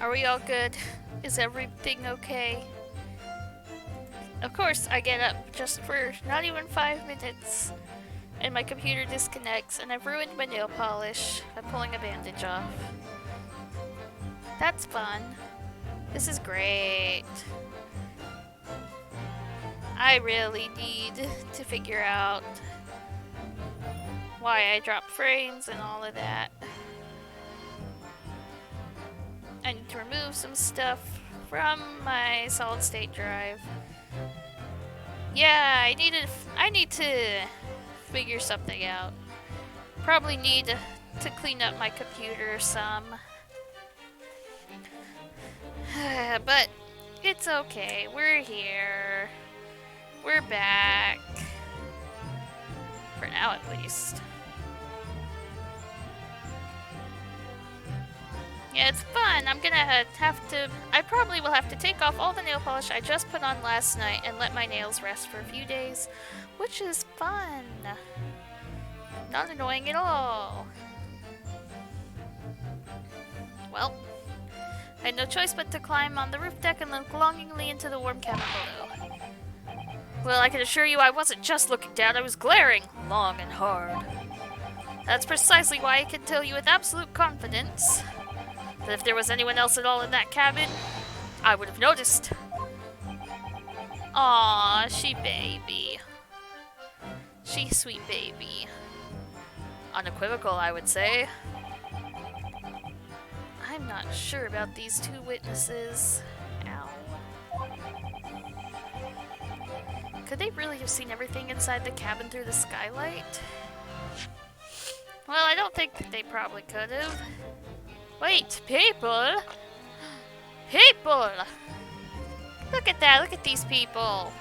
Are we all good? Is everything okay? Of course, I get up just for not even 5 minutes, and my computer disconnects, and I've ruined my nail polish by pulling a bandage off. That's fun. This is great. I really need to figure out why I dropped frames and all of that. I need to remove some stuff from my solid state drive. Yeah, I need to figure something out. Probably need to clean up my computer some. But it's okay. We're here. We're back. For now, at least. Yeah, it's fun. I'm gonna I probably will have to take off all the nail polish I just put on last night and let my nails rest for a few days, which is fun. Not annoying at all. Well, I had no choice but to climb on the roof deck and look longingly into the warm cabin below. Well, I can assure you I wasn't just looking down, I was glaring long and hard. That's precisely why I can tell you with absolute confidence that if there was anyone else at all in that cabin, I would have noticed. Aww, she baby. She sweet baby. Unequivocal, I would say. I'm not sure about these two witnesses. Ow. Could they really have seen everything inside the cabin through the skylight? Well, I don't think they probably could have. Wait, people! People! Look at that, look at these people!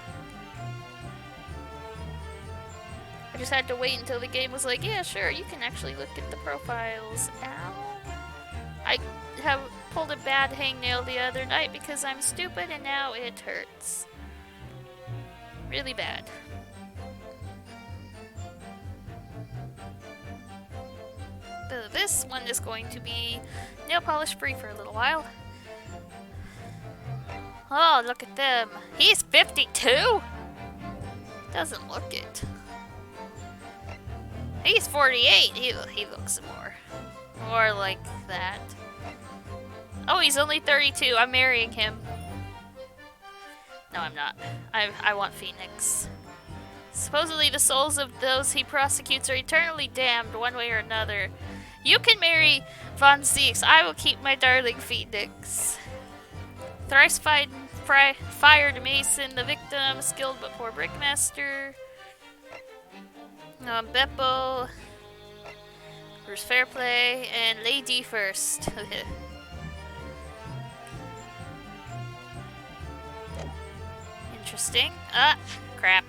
I just had to wait until the game was like, yeah, sure, you can actually look at the profiles. Ow. I have pulled a bad hangnail the other night because I'm stupid and now it hurts. Really bad. This one is going to be nail polish free for a little while. Oh, look at them. He's 52? Doesn't look it. He's 48. He looks more like that. Oh, he's only 32. I'm marrying him. No, I'm not. I want Phoenix. Supposedly the souls of those he prosecutes are eternally damned one way or another. You can marry Von Zeeks. I will keep my darling Phoenix. Thrice fired Mason, the victim, skilled but poor brickmaster. Beppo, Bruce Fairplay, and Lady first. Interesting. Ah, crap.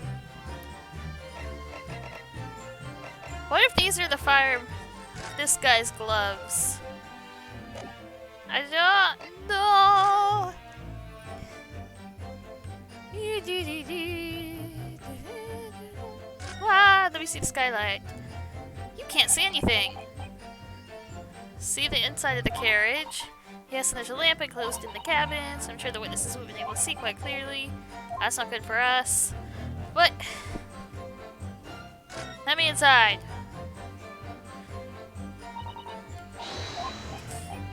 What if these are this guy's gloves? I don't know. Ah, let me see the skylight. You can't see anything. See the inside of the carriage? Yes, and there's a lamp enclosed in the cabin, so I'm sure the witnesses will have been able to see quite clearly. That's not good for us. But let me inside.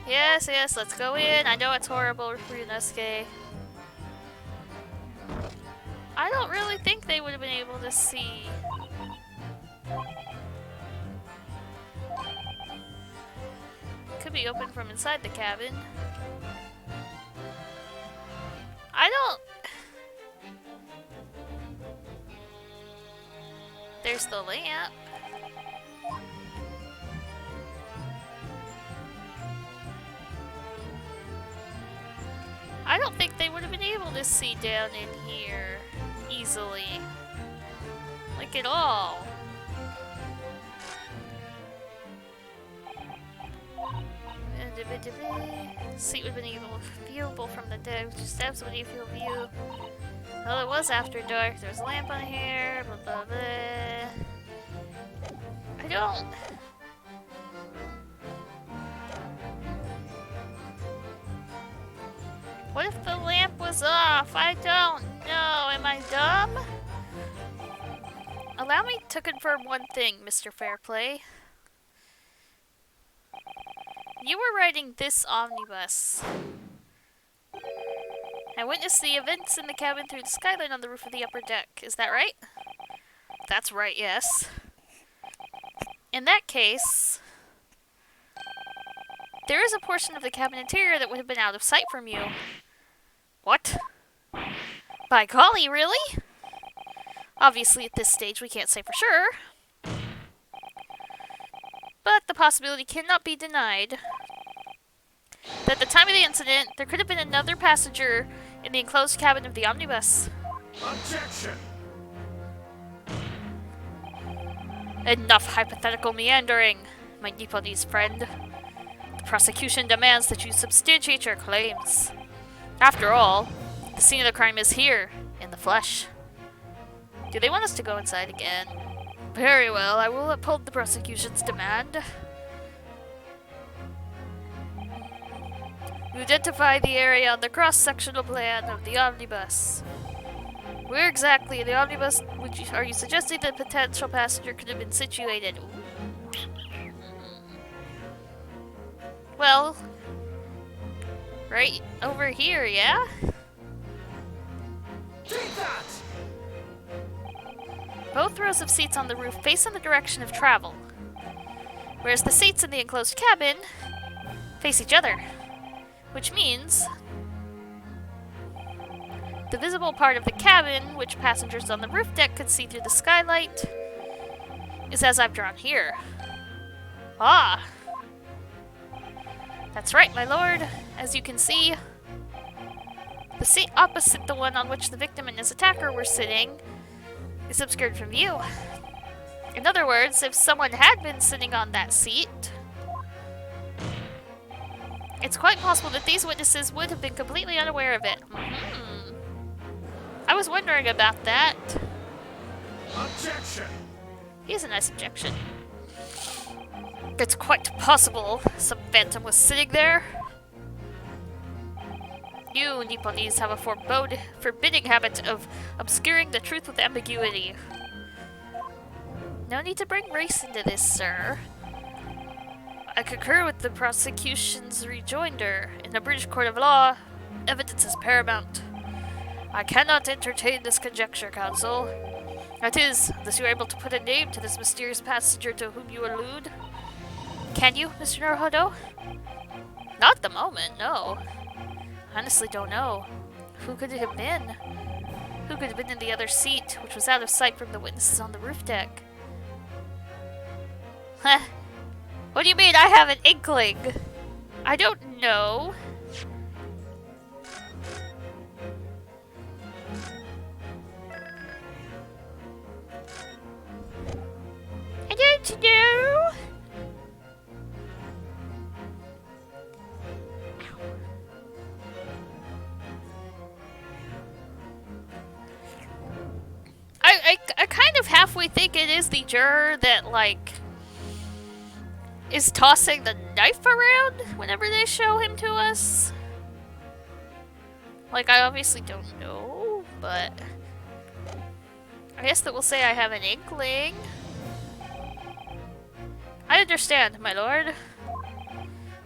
Yes, let's go in. I know it's horrible, Ryunosuke. I don't really think they would have been able to see. Could be open from inside the cabin. I don't... There's the lamp. I don't think they would have been able to see down in here easily. Like at all. Seat would have been viewable from the deck. Steps would be view. Well, it was after dark. There's a lamp on here. Blah blah blah. I don't. What if the lamp was off? I don't know. Am I dumb? Allow me to confirm one thing, Mr. Fairplay. You were riding this omnibus. I witnessed the events in the cabin through the skylight on the roof of the upper deck. Is that right? That's right, yes. In that case, there is a portion of the cabin interior that would have been out of sight from you. What? By golly, really? Obviously, at this stage, we can't say for sure. But the possibility cannot be denied that at the time of the incident, there could have been another passenger in the enclosed cabin of the omnibus. Objection! Enough hypothetical meandering, my Nipponese friend. The prosecution demands that you substantiate your claims. After all, the scene of the crime is here, in the flesh. Do they want us to go inside again? Very well, I will uphold the prosecution's demand. You identify the area on the cross-sectional plan of the omnibus. Where exactly in the omnibus are you suggesting the potential passenger could have been situated? Well, right over here, yeah? Take that! Both rows of seats on the roof face in the direction of travel, whereas the seats in the enclosed cabin face each other, which means the visible part of the cabin, which passengers on the roof deck could see through the skylight, is as I've drawn here. Ah! That's right, my lord. As you can see, the seat opposite the one on which the victim and his attacker were sitting is obscured from view. In other words, if someone had been sitting on that seat, it's quite possible that these witnesses would have been completely unaware of it. I was wondering about that. Objection! Here's a nice objection. It's quite possible some phantom was sitting there. You Nipponese have a forbidding habit of obscuring the truth with ambiguity. No need to bring race into this, sir. I concur with the prosecution's rejoinder. In a British court of law, evidence is paramount. I cannot entertain this conjecture, counsel. That is, unless you are able to put a name to this mysterious passenger to whom you allude. Can you, Mr. Naruhodo? Not at the moment, no. Honestly don't know. Who could it have been? Who could have been in the other seat, which was out of sight from the witnesses on the roof deck? Huh? What do you mean I have an inkling? I don't know. I don't know. I kind of halfway think it is the juror that, like, is tossing the knife around whenever they show him to us. Like, I obviously don't know, but I guess that we'll say I have an inkling. I understand, my lord.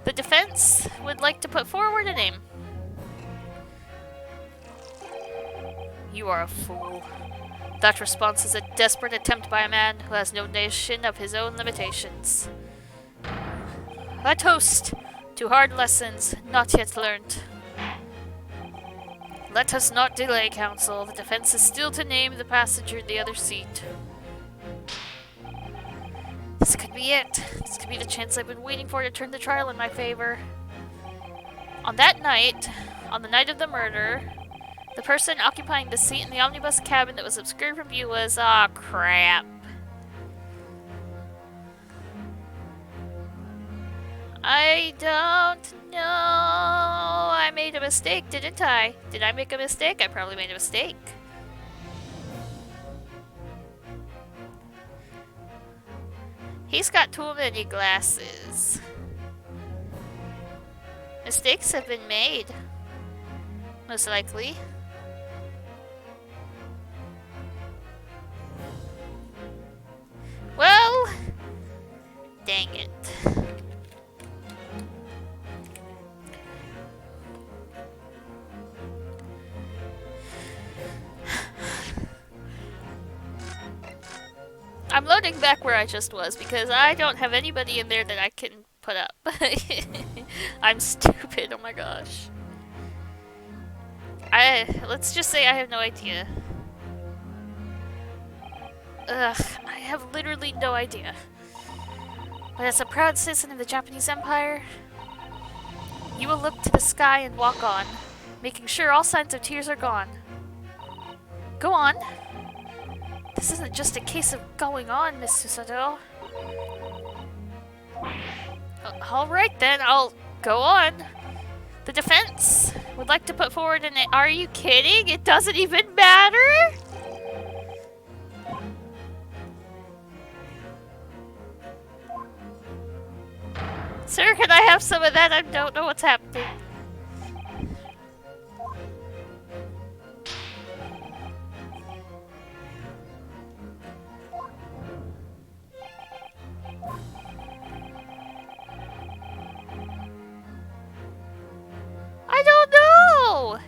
The defense would like to put forward a name. You are a fool. That response is a desperate attempt by a man who has no notion of his own limitations. A toast to hard lessons not yet learnt. Let us not delay, counsel. The defense is still to name the passenger in the other seat. This could be it. This could be the chance I've been waiting for to turn the trial in my favor. On that night, on the night of the murder, the person occupying the seat in the omnibus cabin that was obscured from view was... Aw, crap. I don't know. I made a mistake, didn't I? Did I make a mistake? I probably made a mistake. He's got too many glasses. Mistakes have been made. Most likely. Well, dang it. I'm loading back where I just was because I don't have anybody in there that I can put up. I'm stupid, oh my gosh. Let's just say I have no idea. Ugh, I have literally no idea. But as a proud citizen of the Japanese Empire, you will look to the sky and walk on, making sure all signs of tears are gone. Go on. This isn't just a case of going on, Miss Susato. Alright then, I'll go on. The defense would like to put forward an... Are you kidding? It doesn't even matter? Sir, can I have some of that? I don't know what's happening. I don't know!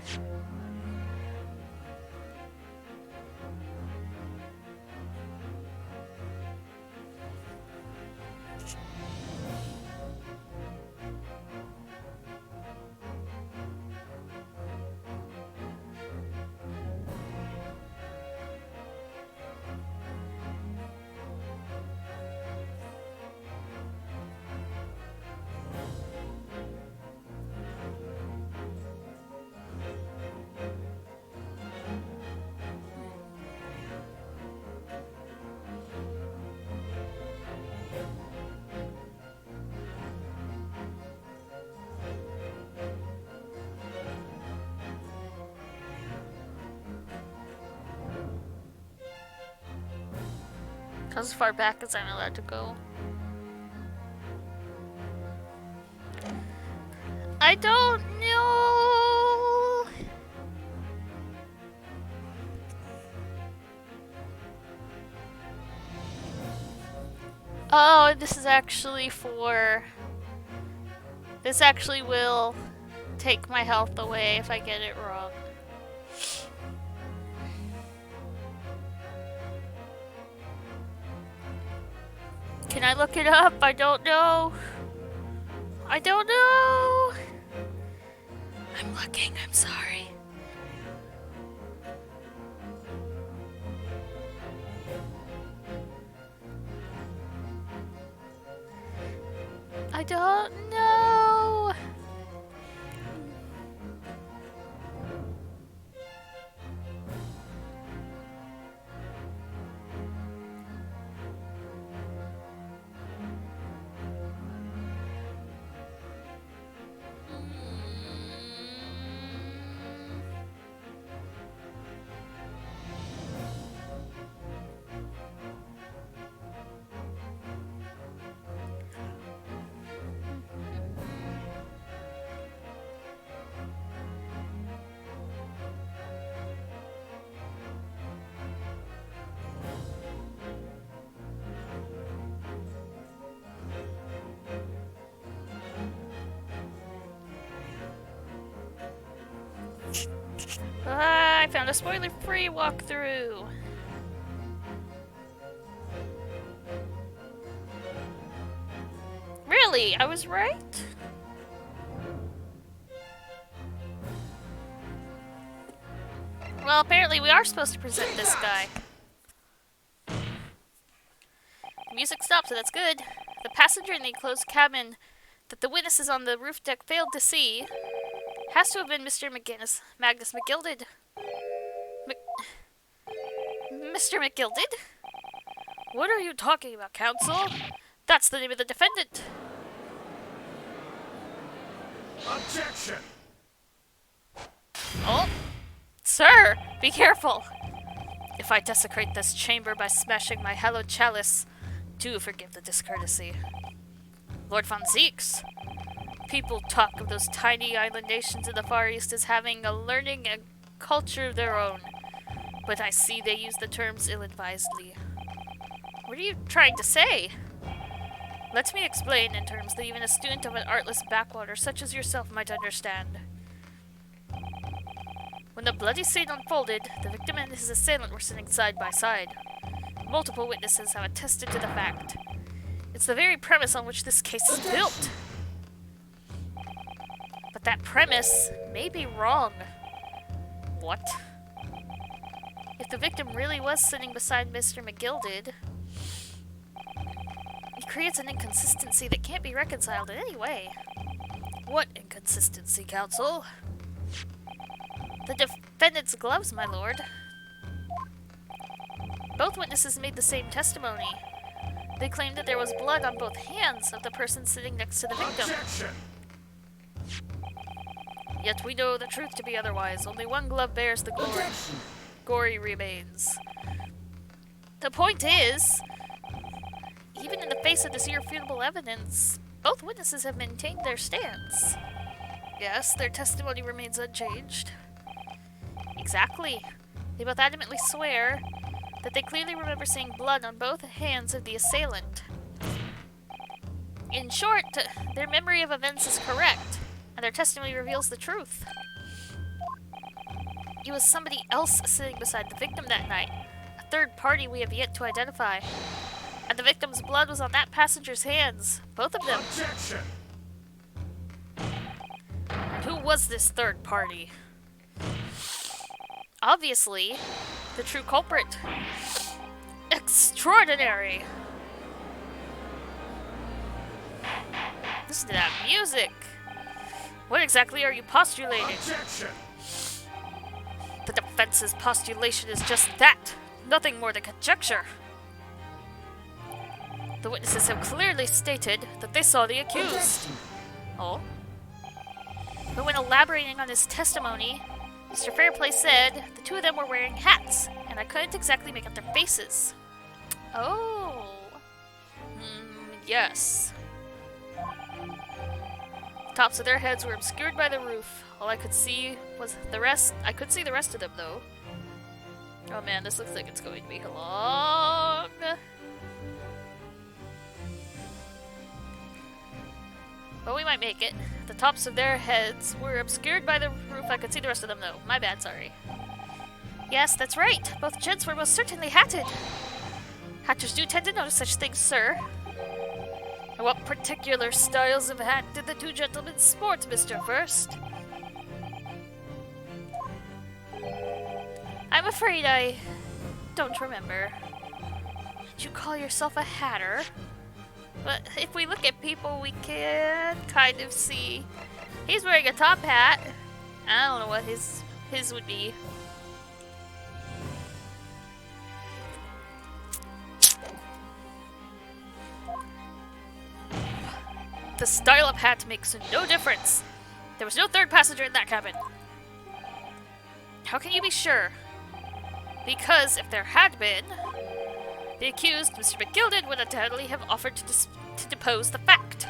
As far back as I'm allowed to go. I don't know. Oh, this is actually for... This actually will take my health away if I get it wrong. Can I look it up? I don't know. I don't know. I'm looking, I'm sorry. I don't know. I found a spoiler-free walkthrough. Really? I was right? Well, apparently we are supposed to present this guy. Music stopped, so that's good. The passenger in the enclosed cabin that the witnesses on the roof deck failed to see has to have been Mr. Magnus McGilded. Mr. McGilded? What are you talking about, counsel? That's the name of the defendant. Objection! Oh, sir, be careful. If I desecrate this chamber by smashing my hallowed chalice, do forgive the discourtesy. Lord von Zeeks, People talk of those tiny island nations in the Far East as having a learning and culture of their own, but I see they use the terms ill-advisedly. What are you trying to say? Let me explain in terms that even a student of an artless backwater such as yourself might understand. When the bloody scene unfolded, the victim and his assailant were sitting side by side. Multiple witnesses have attested to the fact. It's the very premise on which this case is built. But that premise may be wrong. What? If the victim really was sitting beside Mr. McGilded, it creates an inconsistency that can't be reconciled in any way. What inconsistency, counsel? The defendant's gloves, my lord. Both witnesses made the same testimony. They claimed that there was blood on both hands of the person sitting next to the victim. Objection! Yet we know the truth to be otherwise. Only one glove bears the gory remains. The point is, even in the face of this irrefutable evidence, both witnesses have maintained their stance. Yes, their testimony remains unchanged. Exactly. They both adamantly swear that they clearly remember seeing blood on both hands of the assailant. In short, their memory of events is correct, and their testimony reveals the truth. It was somebody else sitting beside the victim that night, a third party we have yet to identify. And the victim's blood was on that passenger's hands, both of them. Objection! And who was this third party? Obviously, the true culprit. Extraordinary! Listen to that music! What exactly are you postulating? Objection! The defense's postulation is just that, nothing more than conjecture. The witnesses have clearly stated that they saw the accused. Oh? But when elaborating on his testimony, Mr. Fairplay said the two of them were wearing hats, and I couldn't exactly make out their faces. Oh. Yes. The tops of their heads were obscured by the roof. All I could see was the rest. I could see the rest of them, though. Oh man, this looks like it's going to be long. But we might make it. The tops of their heads were obscured by the roof. I could see the rest of them, though. My bad, sorry. Yes, that's right. Both gents were most certainly hatted. Hatters do tend to notice such things, sir. And what particular styles of hat did the two gentlemen sport, Mr. First? I'm afraid I don't remember. Did you call yourself a hatter? But if we look at people, we can kind of see. He's wearing a top hat. I don't know what his would be. The style of hat makes no difference. There was no third passenger in that cabin. How can you be sure? Because if there had been, the accused, Mr. McGilded, would undoubtedly have offered to depose the fact.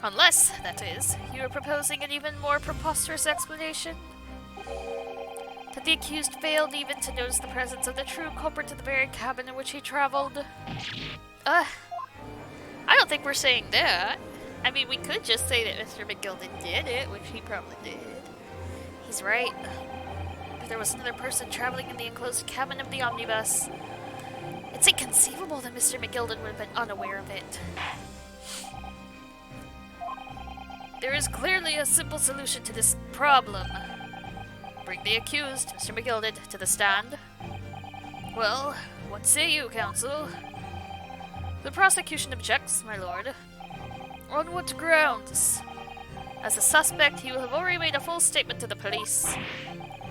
Unless, that is, you are proposing an even more preposterous explanation. That the accused failed even to notice the presence of the true culprit in the very cabin in which he traveled. I don't think we're saying that. I mean, we could just say that Mr. McGilded did it, which he probably did. He's right. If there was another person traveling in the enclosed cabin of the omnibus, it's inconceivable that Mr. McGilded would have been unaware of it. There is clearly a simple solution to this problem. Bring the accused, Mr. McGilded, to the stand. Well, what say you, counsel? The prosecution objects, my lord. On what grounds? As a suspect, he will have already made a full statement to the police.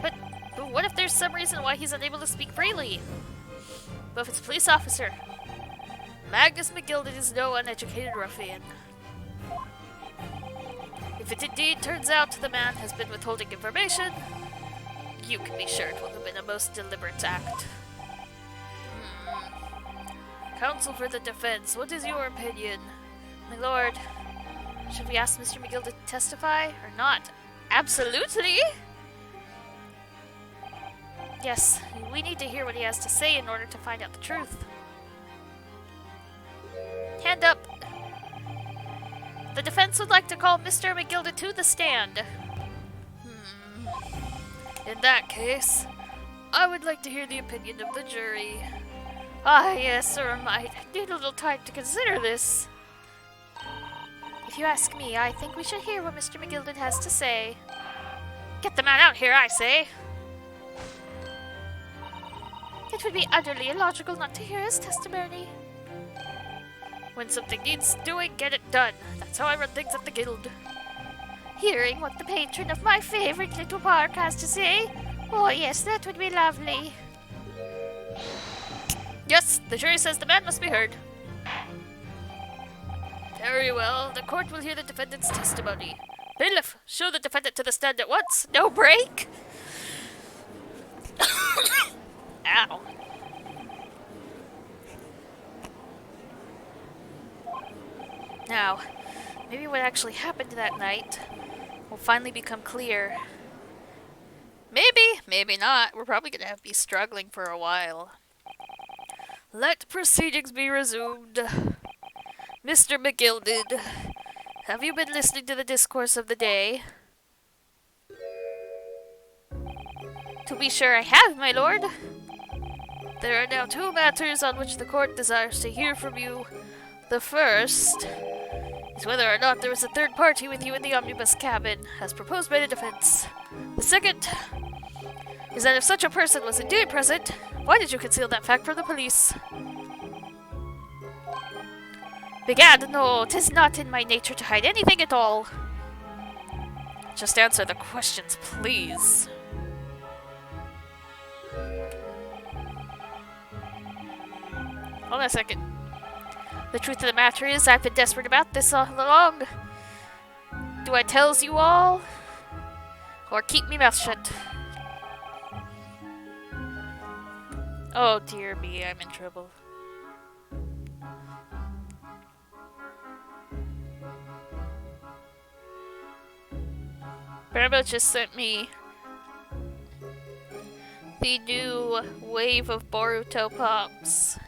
But what if there's some reason why he's unable to speak freely? But if it's a police officer, Magnus McGilded is no uneducated ruffian. If it indeed turns out the man has been withholding information, you can be sure it will have been a most deliberate act. Counsel for the defense, what is your opinion? My lord, Should we ask Mr. McGill to testify or not? Absolutely! Yes, we need to hear what he has to say in order to find out the truth. Hand up! The defense would like to call Mr. McGilda to the stand. In that case, I would like to hear the opinion of the jury. Ah, yes, sir, I might need a little time to consider this. If you ask me, I think we should hear what Mr. McGilden has to say. Get the man out here, I say! It would be utterly illogical not to hear his testimony. When something needs doing, get it done. That's how I run things at the guild. Hearing what the patron of my favorite little park has to say? Oh yes, that would be lovely. Yes, the jury says the man must be heard. Very well, the court will hear the defendant's testimony. Bailiff, show the defendant to the stand at once. No break! Ow. Now, maybe what actually happened that night will finally become clear. Maybe not. We're probably gonna have to be struggling for a while. Let proceedings be resumed. Mr. McGilded, have you been listening to the discourse of the day? To be sure I have, my lord. There are now two matters on which the court desires to hear from you. The first is whether or not there was a third party with you in the omnibus cabin, as proposed by the defense. The second is that if such a person was indeed present, why did you conceal that fact from the police? Begad, no, 'tis not in my nature to hide anything at all. Just answer the questions, please. Hold on a second. The truth of the matter is, I've been desperate about this all along. Do I tells you all? Or keep me mouth shut? Oh dear me, I'm in trouble. Paramount just sent me the new wave of Boruto Pops.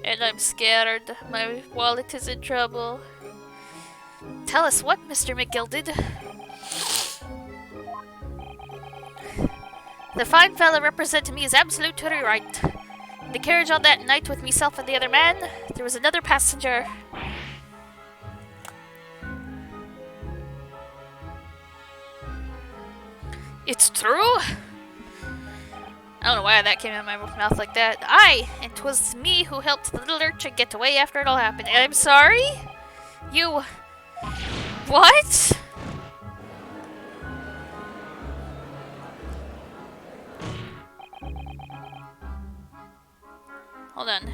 And I'm scared. My wallet is in trouble. Tell us what, Mr. McGilded? The fine fella representing me is absolutely right. In the carriage on that night with myself and the other man, there was another passenger. It's true? I don't know why that came out of my mouth like that. Aye, and 'twas me who helped the little urchin get away after it all happened. And I'm sorry? You... What? Hold on.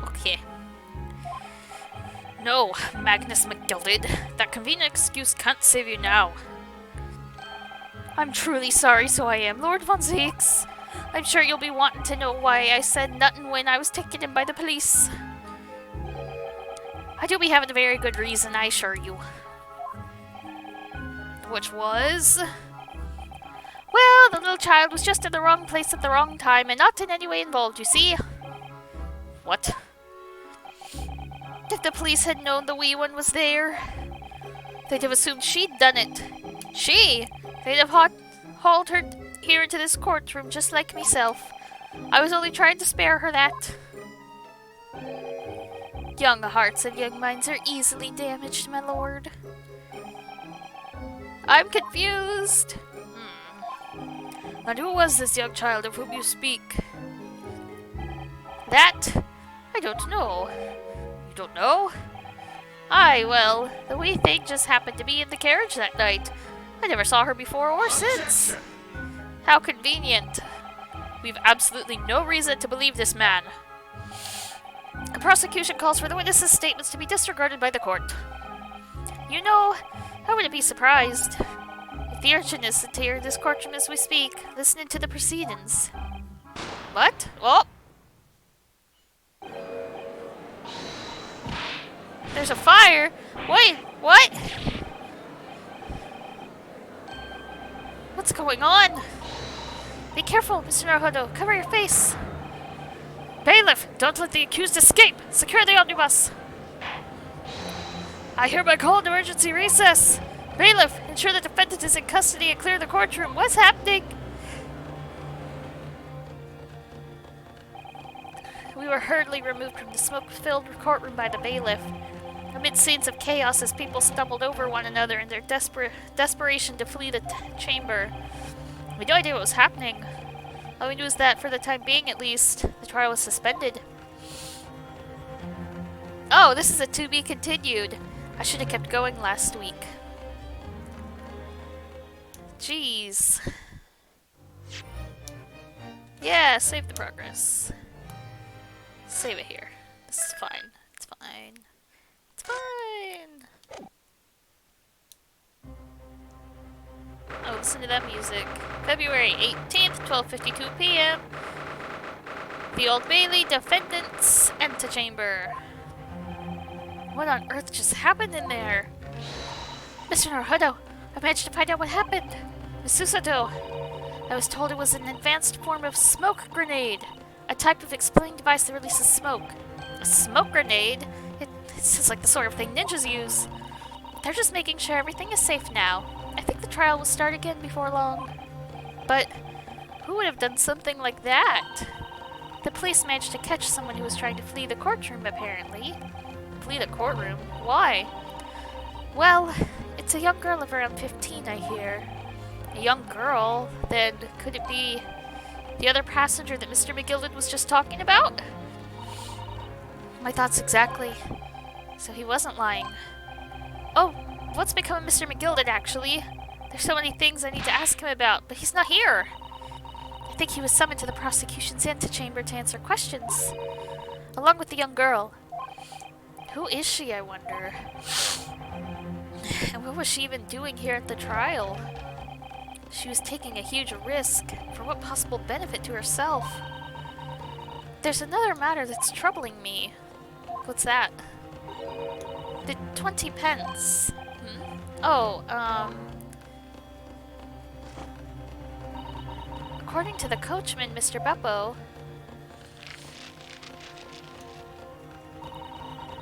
Okay. No, Magnus McGilded. That convenient excuse can't save you now. I'm truly sorry, so I am, Lord Von Zieks. I'm sure you'll be wanting to know why I said nothing when I was taken in by the police. I do be having a very good reason, I assure you. Which was... Well, the little child was just in the wrong place at the wrong time and not in any way involved, you see. What? If the police had known the wee one was there, they'd have assumed she'd done it. She! They'd have hauled her here into this courtroom just like myself. I was only trying to spare her that. Young hearts and young minds are easily damaged, my lord. I'm confused. And who was this young child of whom you speak? That? I don't know. You don't know? Aye, well, the wee thing just happened to be in the carriage that night. I never saw her before or since. Objection! How convenient. We've absolutely no reason to believe this man. The prosecution calls for the witness's statements to be disregarded by the court. You know, I wouldn't be surprised if the urchin is here in this courtroom as we speak, listening to the proceedings. What? Oh! There's a fire? Wait, what? What's going on? Be careful, Mr. Naruhodo. Cover your face. Bailiff, don't let the accused escape. Secure the omnibus. I hereby call an emergency recess. Bailiff, ensure the defendant is in custody and clear the courtroom. What's happening? We were hurriedly removed from the smoke-filled courtroom by the bailiff, amid scenes of chaos as people stumbled over one another in their desperation to flee the chamber. We had no idea what was happening. All we knew is that, for the time being at least, the trial was suspended. Oh, this is a to be continued. I should have kept going last week. Jeez. Yeah, save the progress. Save it here. This is fine. It's fine. It's fine. Oh, listen to that music. February 18th, 12:52 p.m. The Old Bailey defendant's antechamber. What on earth just happened in there? Mr. Naruhodo, I managed to find out what happened. Miss Susato, I was told it was an advanced form of smoke grenade. A type of exploding device that releases smoke. A smoke grenade? It sounds like the sort of thing ninjas use. They're just making sure everything is safe now. I think the trial will start again before long. But who would have done something like that? The police managed to catch someone who was trying to flee the courtroom, apparently. Flee the courtroom? Why? Well, it's a young girl of around 15, I hear. A young girl? Then could it be the other passenger that Mr. McGilded was just talking about? My thoughts exactly. So he wasn't lying. Oh, what's become of Mr. McGilded, actually? There's so many things I need to ask him about, but he's not here. I think he was summoned to the prosecution's antechamber to answer questions, along with the young girl. Who is she, I wonder? And what was she even doing here at the trial? She was taking a huge risk. For what possible benefit to herself? There's another matter that's troubling me. What's that? The 20 pence. Oh, according to the coachman, Mr. Beppo,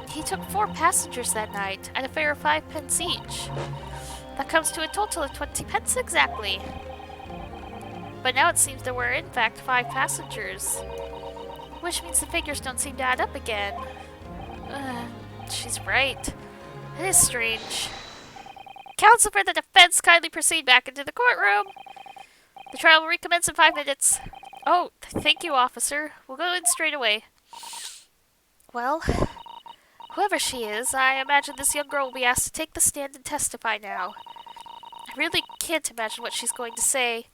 he took 4 passengers that night at a fare of 5 pence each. That comes to a total of 20 pence exactly. But now it seems there were in fact 5 passengers, which means the figures don't seem to add up again. She's right. It is strange. Counsel for the defense, kindly proceed back into the courtroom. The trial will recommence in 5 minutes. Oh, thank you, officer. We'll go in straight away. Well, whoever she is, I imagine this young girl will be asked to take the stand and testify now. I really can't imagine what she's going to say,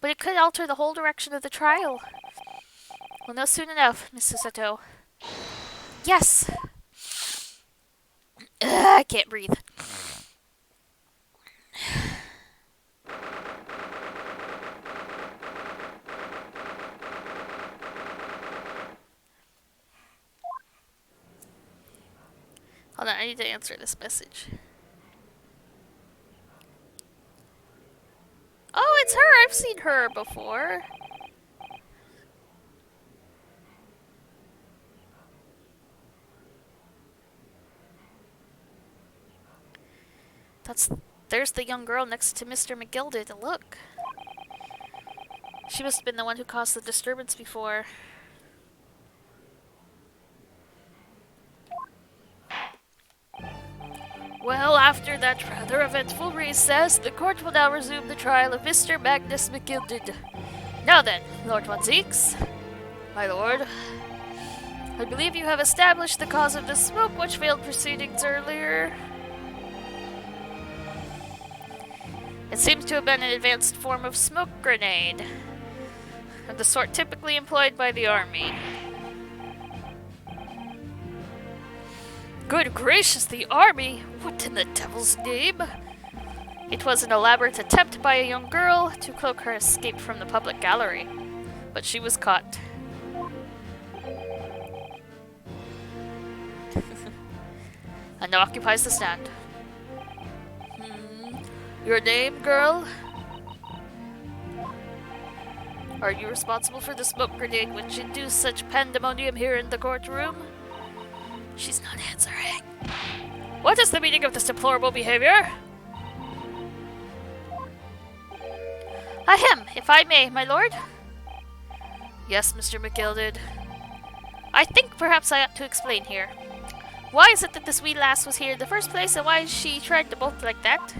but it could alter the whole direction of the trial. We'll know soon enough, Miss Susato. Yes! I can't breathe. Hold on, I need to answer this message. Oh, it's her! I've seen her before. There's the young girl next to Mr. McGilded. Look. She must have been the one who caused the disturbance before. Well, after that rather eventful recess, the court will now resume the trial of Mr. Magnus McGilded. Now then, Lord Von Zeeks. My lord. I believe you have established the cause of the smoke which failed proceedings earlier. It seems to have been an advanced form of smoke grenade, of the sort typically employed by the army. Good gracious, the army! What in the devil's name? It was an elaborate attempt by a young girl to cloak her escape from the public gallery, but she was caught. And now occupies the stand. Your name, girl? Are you responsible for the smoke grenade which induced such pandemonium here in the courtroom? She's not answering. What is the meaning of this deplorable behavior? Ahem, if I may, my lord. Yes, Mr. McGilded. I think perhaps I ought to explain here. Why is it that this wee lass was here in the first place, and why she tried to bolt like that?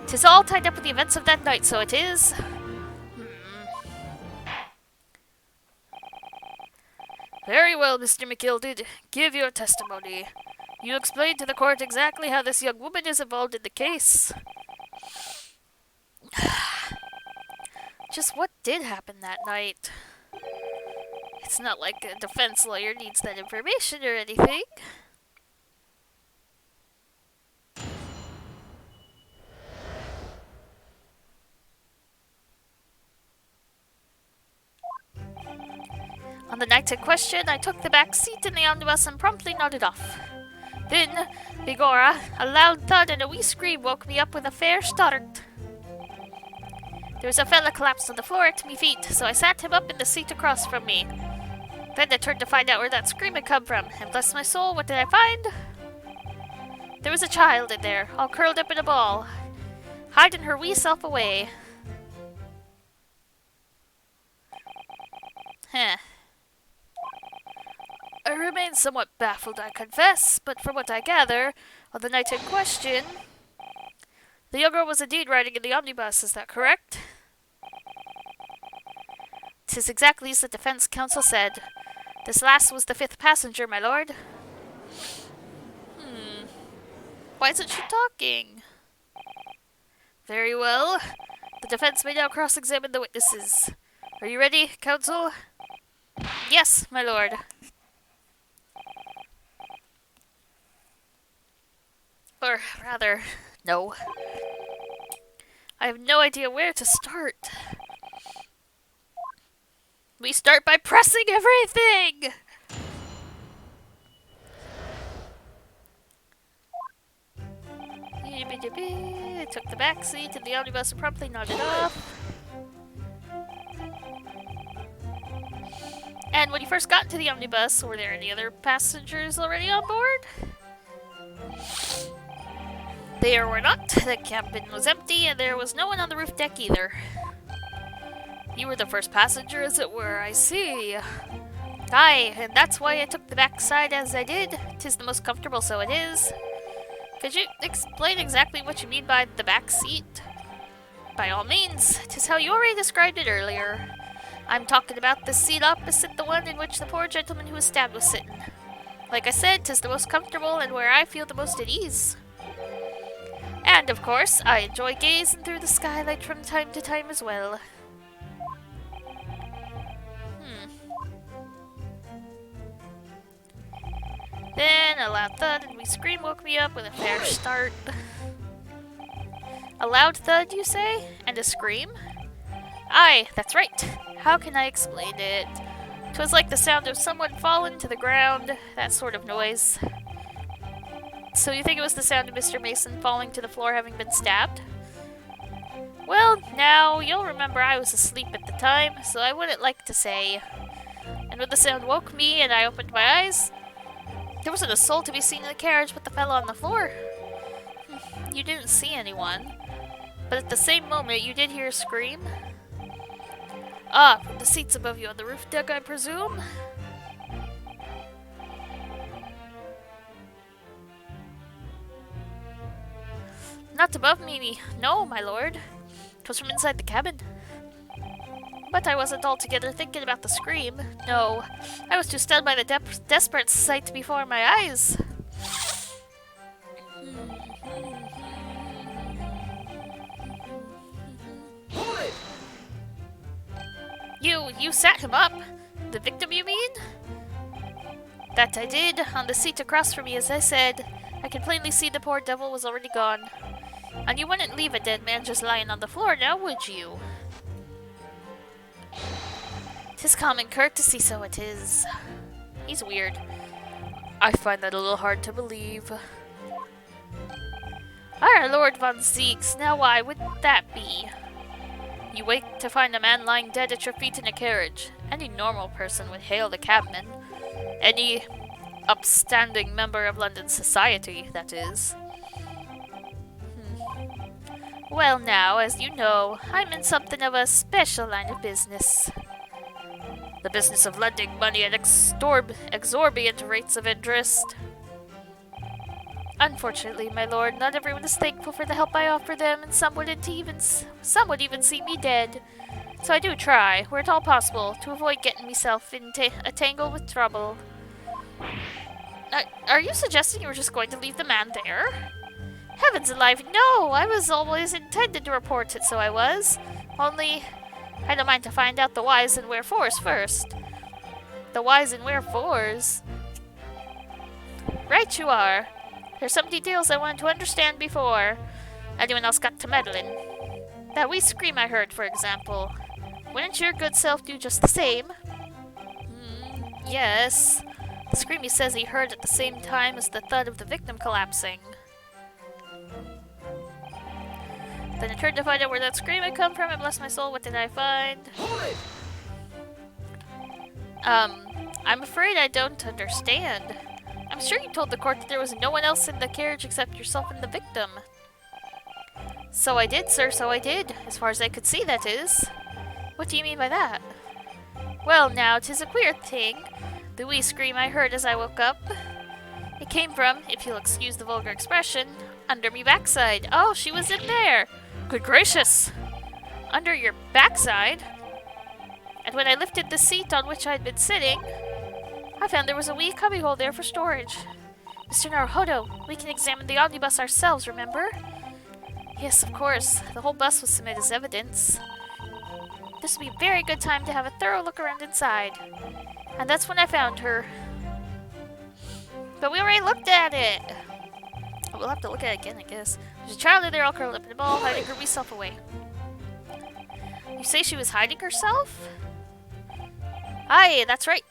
'Tis all tied up with the events of that night, so it is. Very well, Mr. McGilded. Give your testimony. You explain to the court exactly how this young woman is involved in the case. Just what did happen that night? It's not like a defense lawyer needs that information or anything. On the night in question, I took the back seat in the omnibus and promptly nodded off. Then, begorra, a loud thud and a wee scream woke me up with a fair start. There was a fella collapsed on the floor at me feet, so I sat him up in the seat across from me. Then I turned to find out where that scream had come from, and bless my soul, what did I find? There was a child in there, all curled up in a ball, hiding her wee self away. Huh. I remain somewhat baffled, I confess, but from what I gather, on the night in question, the young girl was indeed riding in the omnibus, is that correct? 'Tis exactly as the defense counsel said. This lass was the 5th passenger, my lord. Why isn't she talking? Very well. The defense may now cross-examine the witnesses. Are you ready, counsel? Yes, my lord. Or rather, no. I have no idea where to start. We start by pressing everything! I took the back seat in the omnibus and promptly nodded off. And when you first got into the omnibus, were there any other passengers already on board? There were not. The cabin was empty, and there was no one on the roof deck either. You were the first passenger, as it were, I see. Aye, and that's why I took the back side as I did. 'Tis the most comfortable, so it is. Could you explain exactly what you mean by the back seat? By all means. 'Tis how you already described it earlier. I'm talking about the seat opposite the one in which the poor gentleman who was stabbed was sitting. Like I said, 'tis the most comfortable and where I feel the most at ease. And, of course, I enjoy gazing through the skylight from time to time as well. Then a loud thud and we scream woke me up with a fair start. A loud thud, you say? And a scream? Aye, that's right. How can I explain it? 'Twas like the sound of someone falling to the ground, that sort of noise. So you think it was the sound of Mr. Mason falling to the floor having been stabbed? Well, now, you'll remember I was asleep at the time, so I wouldn't like to say. And when the sound woke me and I opened my eyes, there wasn't a soul to be seen in the carriage but the fellow on the floor. You didn't see anyone, but at the same moment you did hear a scream. Ah, from the seats above you on the roof deck, I presume? Not above me, no, my lord. 'Twas from inside the cabin. But I wasn't altogether thinking about the scream. No, I was too stunned by the desperate sight before my eyes. Hold it! You set him up? The victim, you mean? That I did, on the seat across from me, as I said. I could plainly see the poor devil was already gone. And you wouldn't leave a dead man just lying on the floor, now would you? 'Tis common courtesy, so it is. He's weird. I find that a little hard to believe. Our Lord von Zeeks, now why would that be? You wake to find a man lying dead at your feet in a carriage. Any normal person would hail the cabman. Any upstanding member of London society, that is. Well now, as you know, I'm in something of a special line of business. The business of lending money at exorbitant rates of interest. Unfortunately, my lord, not everyone is thankful for the help I offer them, and some would even see me dead. So I do try, where at all possible, to avoid getting myself into a tangle with trouble. Are you suggesting you were just going to leave the man there? Heavens alive, no! I was always intended to report it, so I was. Only, I don't mind to find out the whys and wherefores first. The whys and wherefores? Right you are. There's some details I wanted to understand before anyone else got to meddling. That wee scream I heard, for example. Wouldn't your good self do just the same? Yes. The scream he says he heard at the same time as the thud of the victim collapsing. Then I turned to find out where that scream had come from, and bless my soul, what did I find? Hold it! I'm afraid I don't understand. I'm sure you told the court that there was no one else in the carriage except yourself and the victim. So I did, sir, so I did. As far as I could see, that is. What do you mean by that? Well, now, 'tis a queer thing. The wee scream I heard as I woke up. It came from, if you'll excuse the vulgar expression, under me backside. Oh, she was in there! Good gracious! Under your backside? And when I lifted the seat on which I'd been sitting, I found there was a wee cubbyhole there for storage. Mr. Naruhodo, we can examine the omnibus ourselves, remember? Yes, of course. The whole bus was submitted as evidence. This would be a very good time to have a thorough look around inside. And that's when I found her. But we already looked at it! We'll have to look at it again, I guess. There's a child in there all curled up in a ball, hiding her wee self away. You say she was hiding herself? Aye, that's right.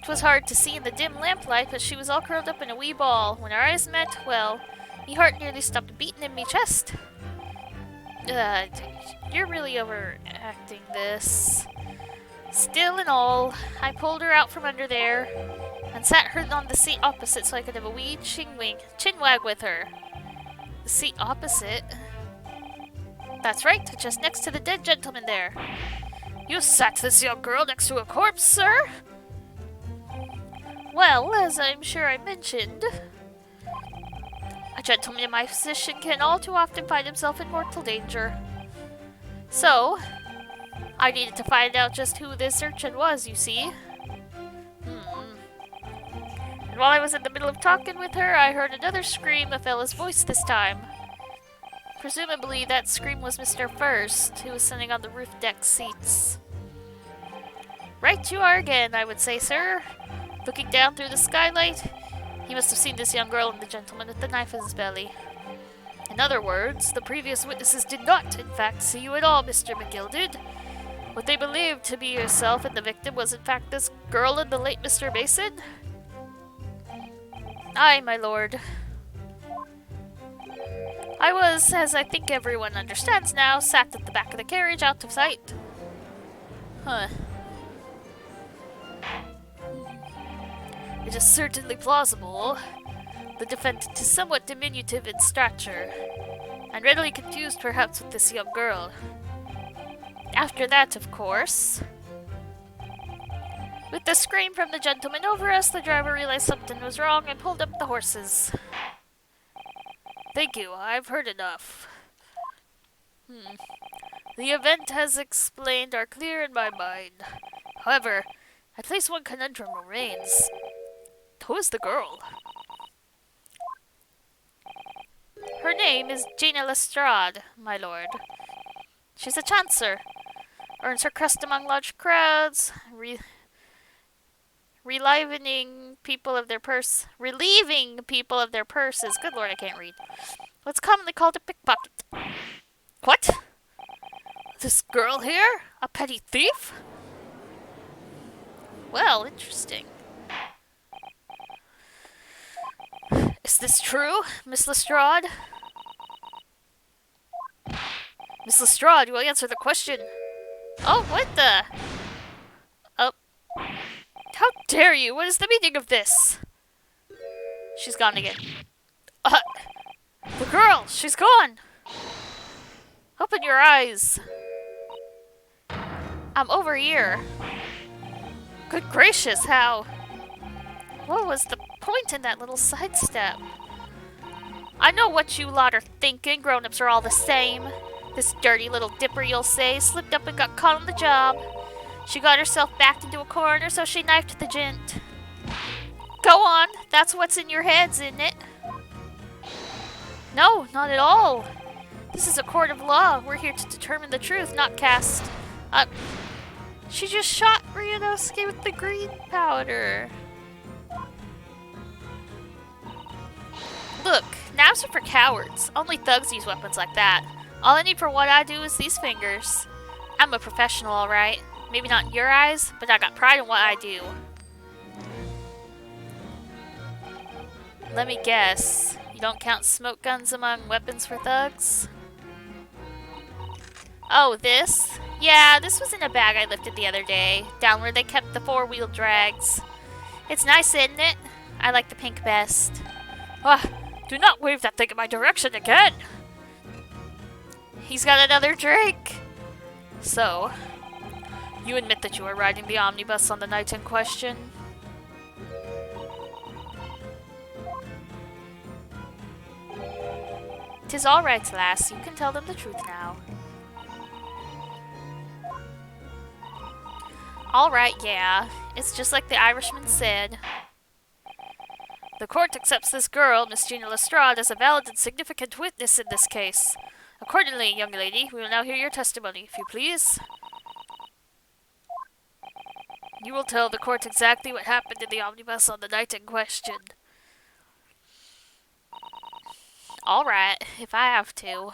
'Twas hard to see in the dim lamplight, but she was all curled up in a wee ball. When our eyes met, well, me heart nearly stopped beating in me chest. You're really overacting this. Still and all, I pulled her out from under there and sat her on the seat opposite so I could have a wee chinwag with her. The seat opposite? That's right, just next to the dead gentleman there. You sat this young girl next to a corpse, sir? Well, as I'm sure I mentioned, a gentleman in my position can all too often find himself in mortal danger. So, I needed to find out just who this urchin was, you see. And while I was in the middle of talking with her, I heard another scream, a fella's voice this time. Presumably, that scream was Mr. First, who was sitting on the roof deck seats. Right you are again, I would say, sir. Looking down through the skylight, he must have seen this young girl and the gentleman with the knife in his belly. In other words, the previous witnesses did not, in fact, see you at all, Mr. McGilded. What they believed to be yourself and the victim was, in fact, this girl and the late Mr. Mason? Aye, my lord. I was, as I think everyone understands now, sat at the back of the carriage, out of sight. Huh. It is certainly plausible. The defendant is somewhat diminutive in stature, and readily confused perhaps with this young girl. After that, of course, with the scream from the gentleman over us, the driver realized something was wrong and pulled up the horses. Thank you. I've heard enough. The event has explained are clear in my mind. However, at least one conundrum remains. Who is the girl? Her name is Gina Lestrade, my lord. She's a chancer. Earns her crust among large crowds, relieving people of their purses. Good lord, I can't read. What's commonly called a pickpocket. What? This girl here? A petty thief? Well, interesting. Is this true, Miss Lestrade? Miss Lestrade, you will answer the question. Oh, what the? Oh. How dare you? What is the meaning of this? She's gone again. The girl! She's gone! Open your eyes. I'm over here. Good gracious, how? What was the point in that little sidestep? I know what you lot are thinking. Grown-ups are all the same. This dirty little dipper, you'll say, slipped up and got caught on the job. She got herself backed into a corner, so she knifed the gent. Go on. That's what's in your heads, isn't it? No, not at all. This is a court of law. We're here to determine the truth, not cast... She just shot Ryunosuke with the green powder. Look, knives are for cowards. Only thugs use weapons like that. All I need for what I do is these fingers. I'm a professional, alright. Maybe not in your eyes, but I got pride in what I do. Let me guess. You don't count smoke guns among weapons for thugs? Oh, this? Yeah, this was in a bag I lifted the other day, down where they kept the four-wheel drags. It's nice, isn't it? I like the pink best. Do not wave that thing in my direction again! He's got another drink! So, you admit that you were riding the omnibus on the night in question? "'Tis all right, lass. You can tell them the truth now." All right, yeah. It's just like the Irishman said. "The court accepts this girl, Miss Gina Lestrade, as a valid and significant witness in this case. Accordingly, young lady, we will now hear your testimony, if you please. You will tell the court exactly what happened in the omnibus on the night in question." All right, if I have to.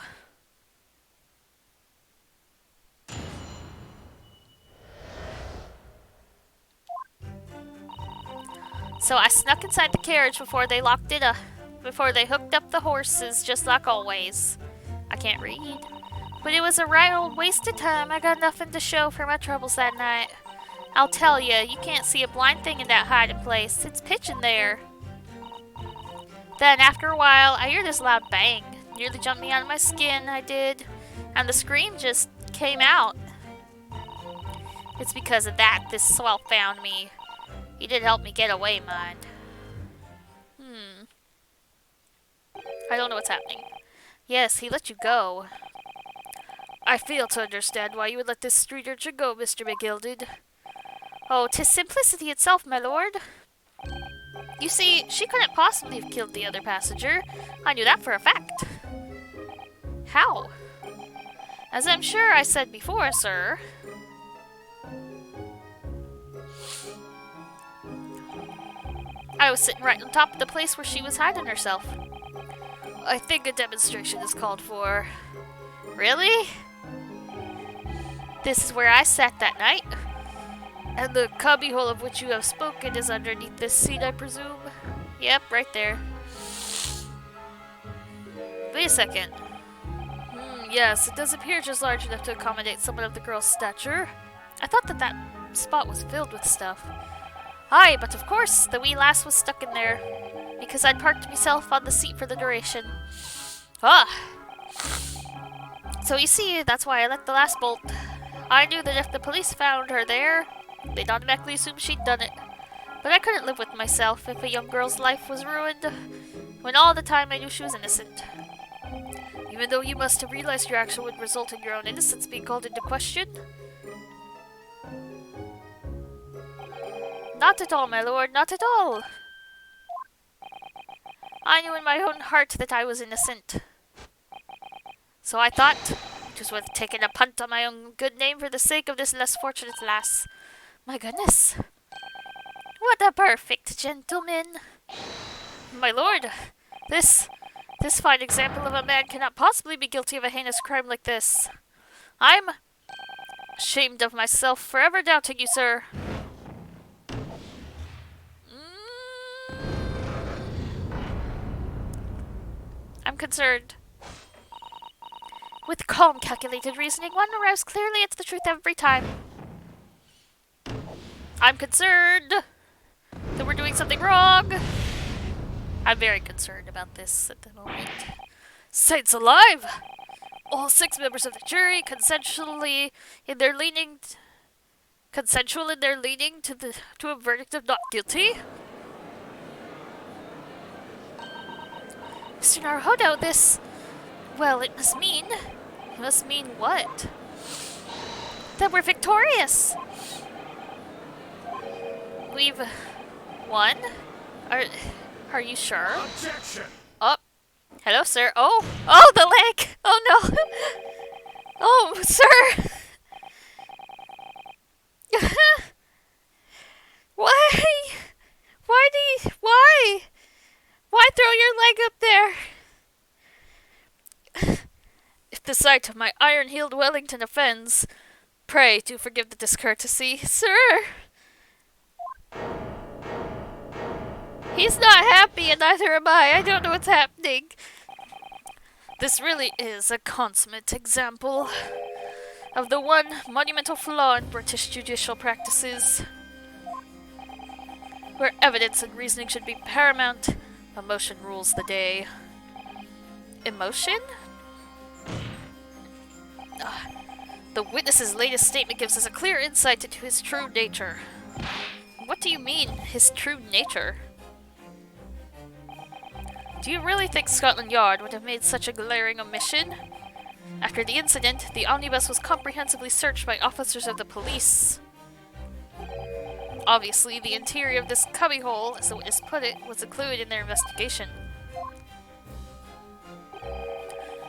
So I snuck inside the carriage before they before they hooked up the horses, just like always. I can't read. But it was a right old waste of time. I got nothing to show for my troubles that night. I'll tell you, you can't see a blind thing in that hiding place. It's pitch in there. Then, after a while, I hear this loud bang. Nearly jumped me out of my skin, I did. And the scream just came out. It's because of that this swell found me. He did help me get away, mind. I don't know what's happening. Yes, he let you go. I fail to understand why you would let this street urchin go, Mr. McGilded. Oh, 'tis simplicity itself, my lord. You see, she couldn't possibly have killed the other passenger. I knew that for a fact. How? As I'm sure I said before, sir. I was sitting right on top of the place where she was hiding herself. I think a demonstration is called for. Really? This is where I sat that night. And the cubbyhole of which you have spoken is underneath this seat, I presume? Yep, right there. Wait a second. Yes, it does appear just large enough to accommodate someone of the girl's stature. I thought that spot was filled with stuff. Aye, but of course, the wee lass was stuck in there, because I'd parked myself on the seat for the duration. So you see, that's why I let the lass bolt. I knew that if the police found her there, they'd automatically assume she'd done it. But I couldn't live with myself if a young girl's life was ruined. when all the time I knew she was innocent. Even though you must have realized your action would result in your own innocence being called into question? Not at all, my lord, not at all. I knew in my own heart that I was innocent. So I thought it was worth taking a punt on my own good name for the sake of this less fortunate lass. My goodness. What a perfect gentleman. My lord, this fine example of a man cannot possibly be guilty of a heinous crime like this. I'm ashamed of myself for ever doubting you, sir. I'm concerned. With calm, calculated reasoning, one arrives clearly at the truth every time. I'm concerned that we're doing something wrong. I'm very concerned about this at the moment. Saints alive! All 6 members of the jury consensual in their leaning to a verdict of not guilty. Mr. Naruhodo, well, it must mean what? That we're victorious. We've won? Are you sure? Objection! Oh, hello, sir. Oh, the leg. Oh no. Oh, sir. Why? Why throw your leg up there? If the sight of my iron-heeled Wellington offends, pray do forgive the discourtesy, sir. He's not happy, and neither am I. I don't know what's happening. This really is a consummate example of the one monumental flaw in British judicial practices. Where evidence and reasoning should be paramount, emotion rules the day. Emotion? The witness's latest statement gives us a clear insight into his true nature. What do you mean, his true nature? Do you really think Scotland Yard would have made such a glaring omission? After the incident, the omnibus was comprehensively searched by officers of the police. Obviously, the interior of this cubbyhole, as the witness put it, was included in their investigation.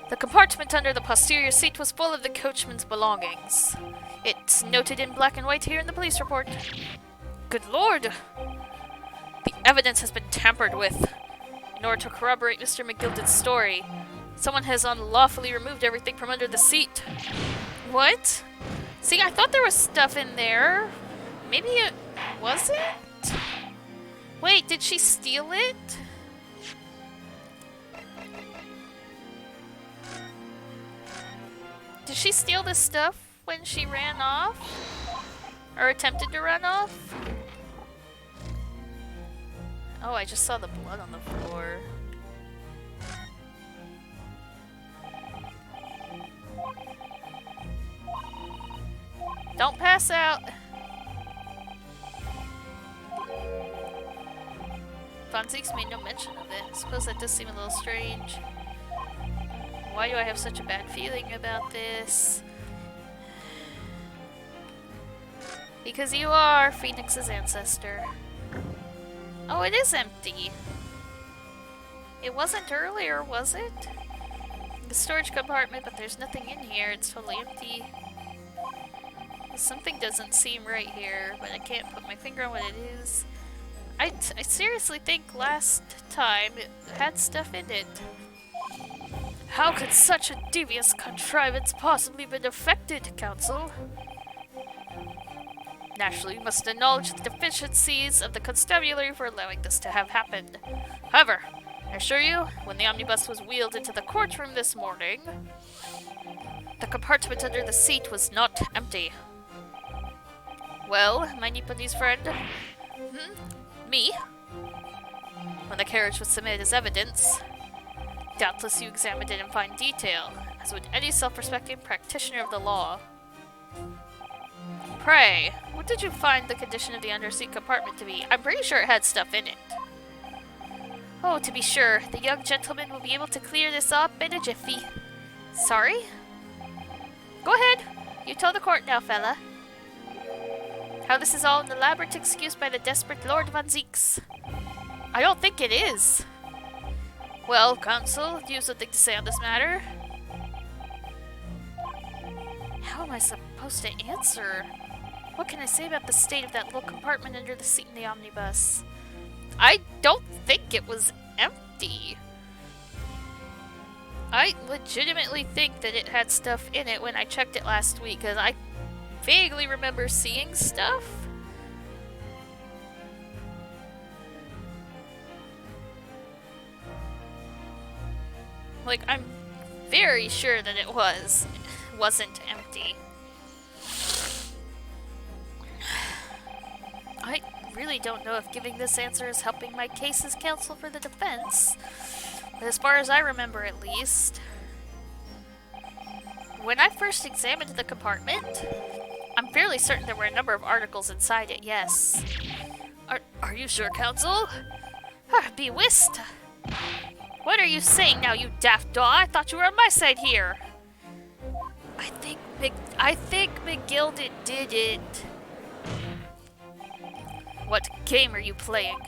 The compartment under the posterior seat was full of the coachman's belongings. It's noted in black and white here in the police report. Good lord! The evidence has been tampered with. In order to corroborate Mr. McGilden's story, someone has unlawfully removed everything from under the seat. What? See, I thought there was stuff in there. Maybe it wasn't? Wait, did she steal it? Did she steal this stuff when she ran off? Or attempted to run off? Oh, I just saw the blood on the floor. Don't pass out! Von Zeeks made no mention of it. I suppose that does seem a little strange. Why do I have such a bad feeling about this? Because you are Phoenix's ancestor. Oh, it is empty. It wasn't earlier, was it? The storage compartment, but there's nothing in here. It's totally empty. Something doesn't seem right here, but I can't put my finger on what it is. I seriously think last time it had stuff in it. How could such a devious contrivance possibly be defected, Counsel? Naturally, we must acknowledge the deficiencies of the constabulary for allowing this to have happened. However, I assure you, when the omnibus was wheeled into the courtroom this morning, the compartment under the seat was not empty. Well, my Nipponese friend? Me? When the carriage was submitted as evidence, doubtless you examined it in fine detail, as would any self-respecting practitioner of the law. Pray, what did you find the condition of the underseat compartment to be? I'm pretty sure it had stuff in it. Oh, to be sure, the young gentleman will be able to clear this up in a jiffy. Sorry? Go ahead. You tell the court now, fella. How this is all an elaborate excuse by the desperate Lord Van Zeeks. I don't think it is. Well, counsel, do you have something to say on this matter? How am I supposed to answer? What can I say about the state of that little compartment under the seat in the omnibus? I don't think it was empty. I legitimately think that it had stuff in it when I checked it last week, because I vaguely remember seeing stuff. Like, I'm very sure that it wasn't empty. I really don't know if giving this answer is helping my case as counsel for the defense. But as far as I remember, at least, when I first examined the compartment, I'm fairly certain there were a number of articles inside it, yes. Are you sure, counsel? Be whist! What are you saying now, you daft daw? I thought you were on my side here. I think McGilded did it. What game are you playing?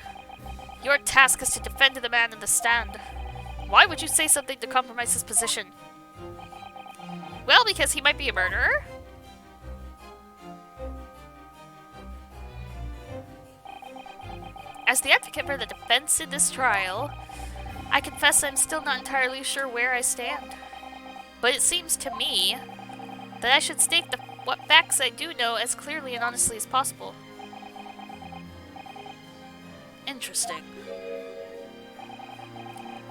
Your task is to defend the man in the stand. Why would you say something to compromise his position? Well, because he might be a murderer. As the advocate for the defense in this trial, I confess I'm still not entirely sure where I stand. But it seems to me that I should state what facts I do know as clearly and honestly as possible. Interesting.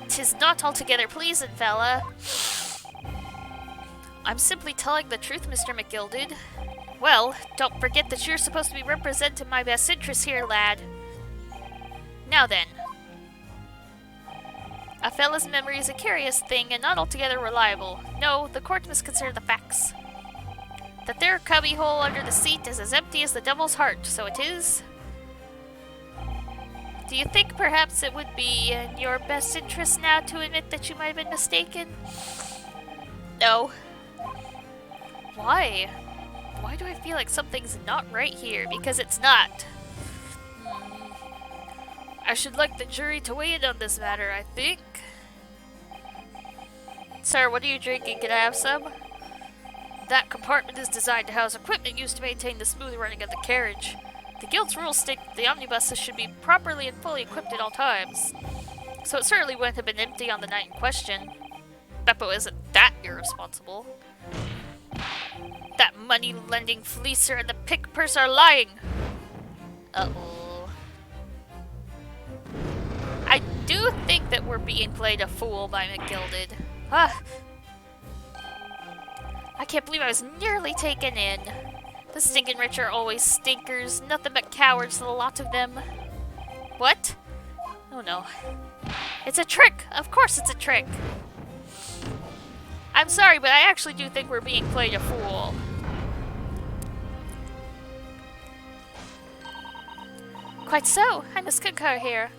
'Tis not altogether pleasing, fella. I'm simply telling the truth, Mr. McGilded. Well, don't forget that you're supposed to be representing my best interests here, lad. Now then. A fella's memory is a curious thing and not altogether reliable. No, the court must consider the facts. That there cubbyhole under the seat is as empty as the devil's heart, so it is. Do you think perhaps it would be in your best interest now to admit that you might have been mistaken? No. Why? Why do I feel like something's not right here? Because it's not. I should like the jury to weigh in on this matter, I think. Sir, what are you drinking? Can I have some? That compartment is designed to house equipment used to maintain the smooth running of the carriage. The guild's rules state that the omnibuses should be properly and fully equipped at all times. So it certainly wouldn't have been empty on the night in question. Beppo isn't that irresponsible. That money-lending fleecer and the pick purse are lying! Uh-oh. I do think that we're being played a fool by McGilded. I can't believe I was nearly taken in. The stinking rich are always stinkers, nothing but cowards, the lot of them. What? Oh no. It's a trick! Of course it's a trick! I'm sorry, but I actually do think we're being played a fool. Quite so. I must concur here.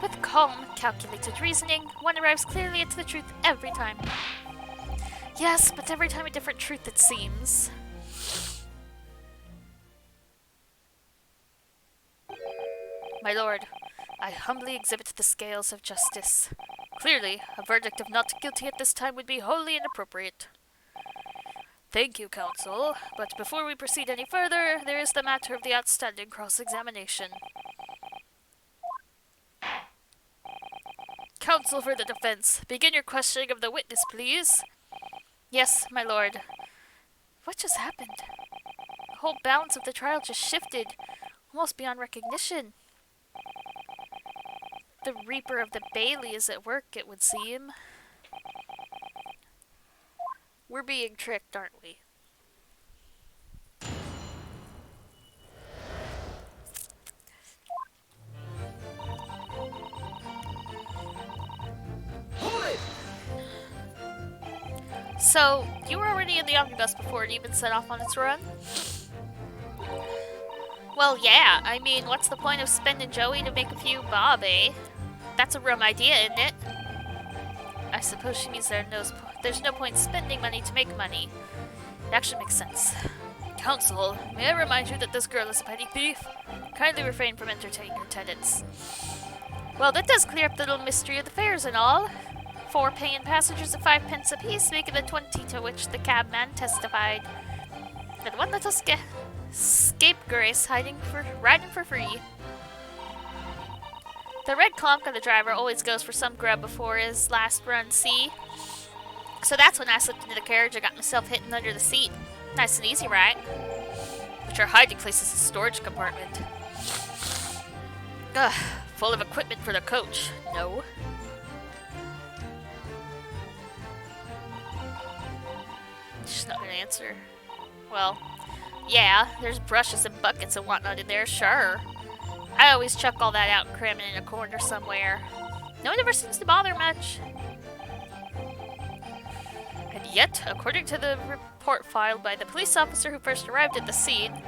With calm, calculated reasoning, one arrives clearly at the truth every time. Yes, but every time a different truth, it seems. My lord, I humbly exhibit the scales of justice. Clearly, a verdict of not guilty at this time would be wholly inappropriate. Thank you, counsel, but before we proceed any further, there is the matter of the outstanding cross-examination. Counsel for the defense, begin your questioning of the witness, please. Yes, my lord. What just happened? The whole balance of the trial just shifted, almost beyond recognition. The Reaper of the Bailey is at work, it would seem. We're being tricked, aren't we? So, you were already in the omnibus before it even set off on its run? Well, yeah. I mean, what's the point of spending Joey to make a few bob, eh? That's a rum idea, isn't it? I suppose she means there's no point spending money to make money. It actually makes sense. Counsel, may I remind you that this girl is a petty thief? Kindly refrain from entertaining her tenants. Well, that does clear up the little mystery of the fares and all. 4 paying passengers at 5 pence apiece, making the 20 to which the cabman testified. And one little scapegrace riding for free. The red clonk of the driver always goes for some grub before his last run, see? So that's when I slipped into the carriage and got myself hidden under the seat. Nice and easy, right? But your hiding place is a storage compartment. Ugh, full of equipment for the coach. No. She's not gonna answer. Well, yeah, there's brushes and buckets and whatnot in there, sure. I always chuck all that out and cram it in a corner somewhere. No one ever seems to bother much. And yet, according to the report filed by the police officer who first arrived at the scene,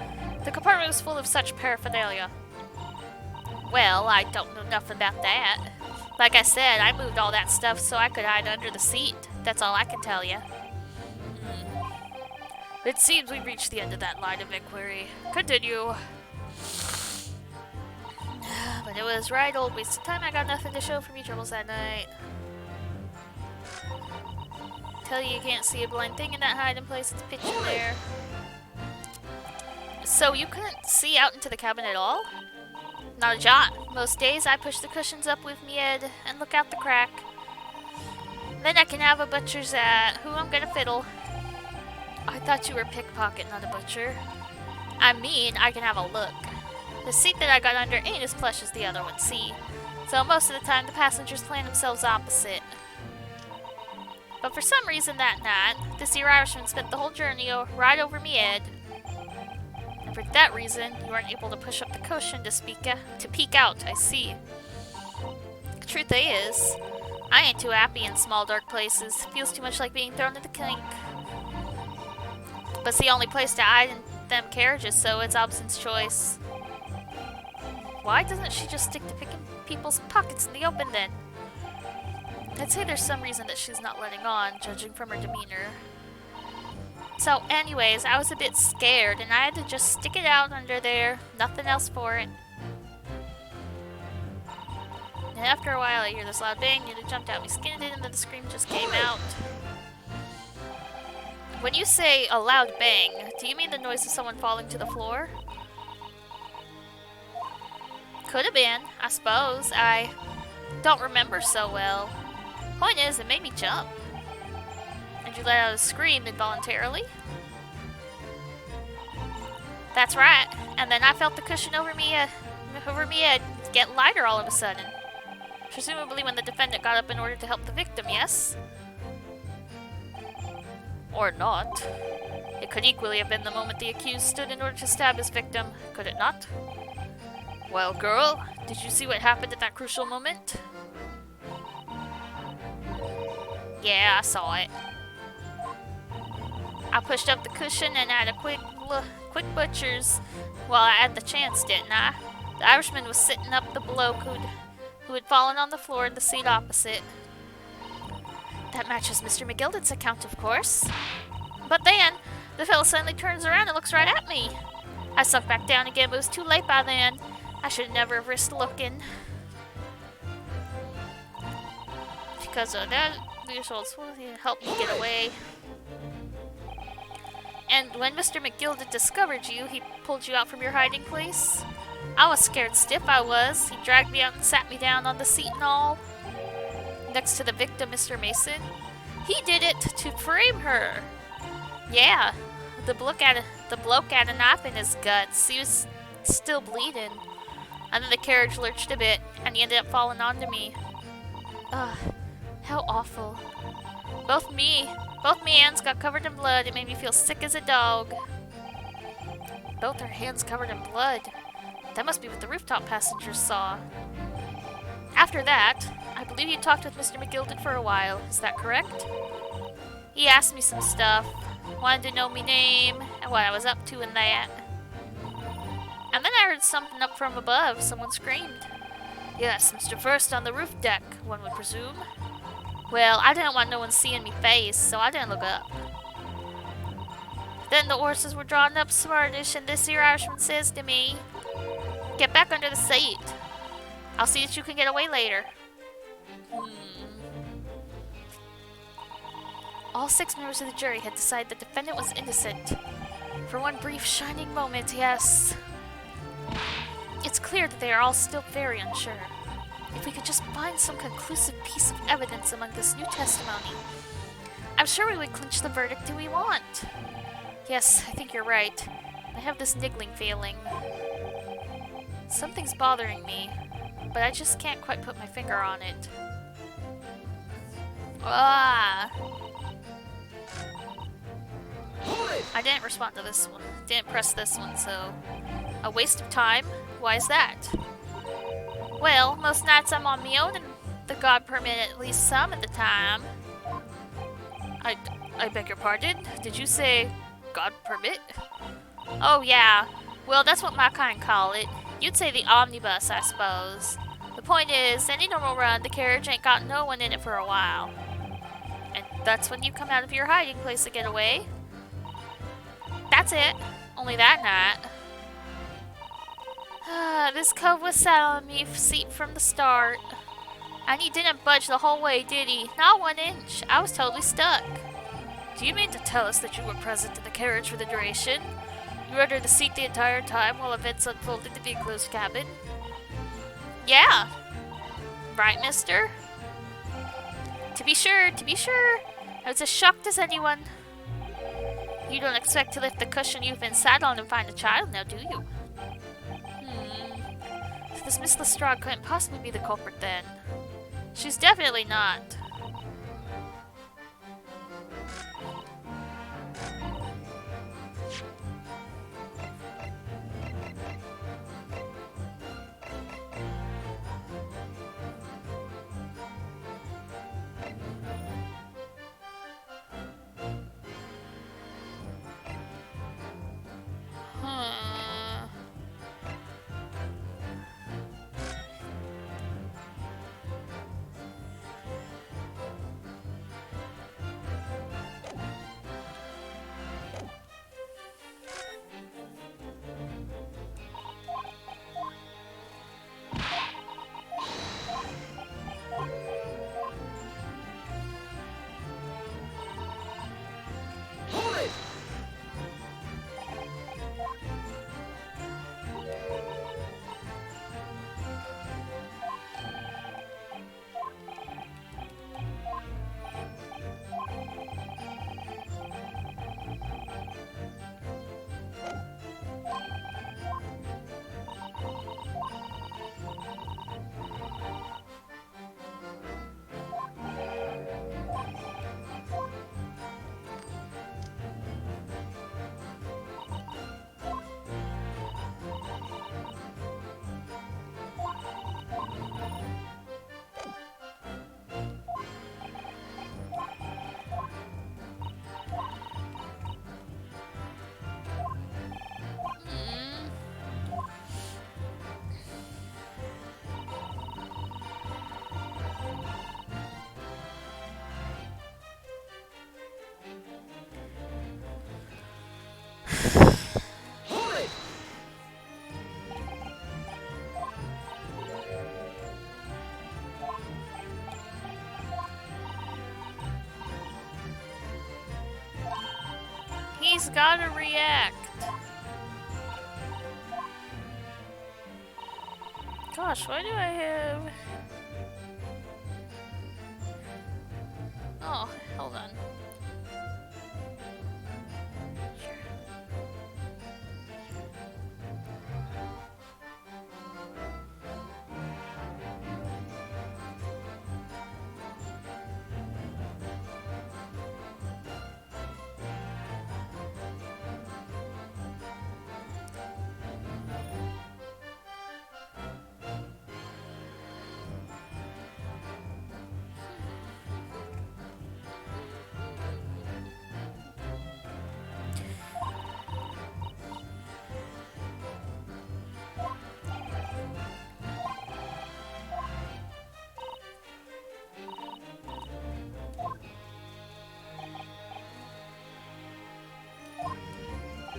the compartment was full of such paraphernalia. Well, I don't know nothing about that. Like I said, I moved all that stuff so I could hide under the seat. That's all I can tell you. It seems we've reached the end of that line of inquiry. Continue. But it was right old waste of time. I got nothing to show for me troubles that night. Tell you can't see a blind thing in that hiding place. It's pitch in there. So you couldn't see out into the cabin at all? Not a jot. Most days I push the cushions up with me head and look out the crack. Then I can have a butcher's at who I'm gonna fiddle. I thought you were a pickpocket, not a butcher. I mean, I can have a look. The seat that I got under ain't as plush as the other one, see? So most of the time the passengers plan themselves opposite. But for some reason that night, this here Irishman spent the whole journey right over me head. And for that reason, you weren't able to push up the cushion to peek out, I see. The truth is, I ain't too happy in small dark places. Feels too much like being thrown in the clink. But it's the only place to hide in them carriages, so it's Obson's choice. Why doesn't she just stick to picking people's pockets in the open then? I'd say there's some reason that she's not letting on, judging from her demeanor. So anyways, I was a bit scared and I had to just stick it out under there. Nothing else for it. And after a while I hear this loud bang and it jumped out. We skinned it and then the scream just came out. When you say a loud bang, do you mean the noise of someone falling to the floor? Could have been, I suppose. I don't remember so well. Point is, it made me jump. And you let out a scream involuntarily? That's right. And then I felt the cushion over me get lighter all of a sudden. Presumably when the defendant got up in order to help the victim, yes? Or not. It could equally have been the moment the accused stood in order to stab his victim, could it not? Well, girl, did you see what happened at that crucial moment? Yeah, I saw it. I pushed up the cushion and had a quick butcher's while I had the chance, didn't I? The Irishman was sitting up the bloke who had fallen on the floor in the seat opposite. That matches Mr. McGilden's account, of course. But then, the fellow suddenly turns around and looks right at me. I sunk back down again, but it was too late by then. I should never have risked looking. Because of that, the usual helped me get away. And when Mr. McGilden discovered you, he pulled you out from your hiding place. I was scared stiff, I was. He dragged me out and sat me down on the seat and all. Next to the victim, Mr. Mason. He did it to frame her. Yeah, the bloke had a knife in his guts. He was still bleeding. And then the carriage lurched a bit, and he ended up falling onto me. Ugh, how awful. Both me hands got covered in blood. It made me feel sick as a dog. Both her hands covered in blood. That must be what the rooftop passengers saw. After that, I believe you talked with Mr. McGilden for a while. Is that correct? He asked me some stuff. Wanted to know me name and what I was up to and that. And then I heard something up from above. Someone screamed. Yes, Mr. First on the roof deck, one would presume. Well, I didn't want no one seeing me face, so I didn't look up. Then the horses were drawn up smartish, and this here Irishman says to me, get back under the seat. I'll see that you can get away later. All 6 members of the jury had decided the defendant was innocent. For one brief, shining moment, yes. It's clear that they are all still very unsure. If we could just find some conclusive piece of evidence among this new testimony, I'm sure we would clinch the verdict we want. Yes, I think you're right. I have this niggling feeling. Something's bothering me, but I just can't quite put my finger on it. Ah! I didn't respond to this one. Didn't press this one, so... A waste of time? Why is that? Well, most nights I'm on my own and the God permit at least some of the time. I beg your pardon? Did you say God permit? Oh yeah. Well, that's what my kind call it. You'd say the omnibus, I suppose. The point is, any normal run, the carriage ain't got no one in it for a while. And that's when you come out of your hiding place to get away. That's it. Only that night. This cove was sat on me seat from the start. And he didn't budge the whole way, did he? Not 1 inch. I was totally stuck. Do you mean to tell us that you were present in the carriage for the duration? You were under the seat the entire time while events unfolded in the enclosed cabin? Yeah. Right, mister? To be sure, to be sure. I was as shocked as anyone. You don't expect to lift the cushion you've been sat on and find a child now, do you? So this Miss Lestrade couldn't possibly be the culprit then. She's definitely not. He's gotta react. Gosh, why do I have... Oh, hold on.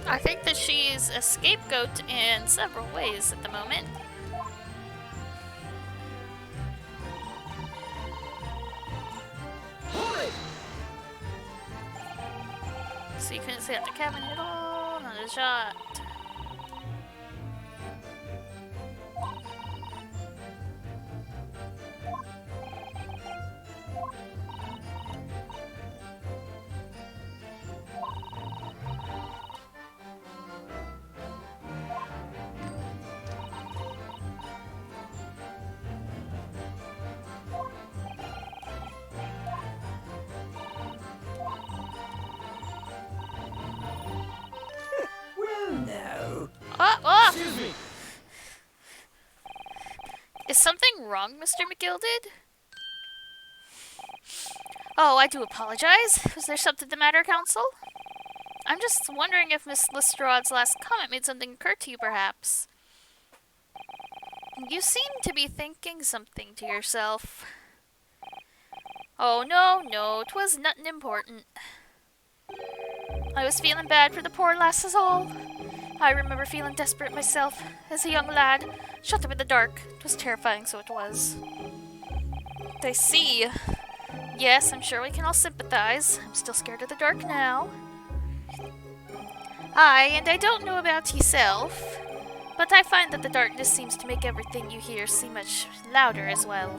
I think that she's a scapegoat in several ways at the moment. So you couldn't stay at the cabin at all? Not a shot. Well, no. Oh! Excuse me. Is something wrong, Mr. McGilded? Oh, I do apologize. Was there something the matter, Counsel? I'm just wondering if Miss Lestrade's last comment made something occur to you, perhaps. You seem to be thinking something to yourself. Oh, no, 'twas nothing important. I was feeling bad for the poor lass is all. I remember feeling desperate myself, as a young lad, shut up in the dark. 'Twas terrifying, so it was. I see. Yes, I'm sure we can all sympathize. I'm still scared of the dark now. Aye, and I don't know about yourself, but I find that the darkness seems to make everything you hear seem much louder as well.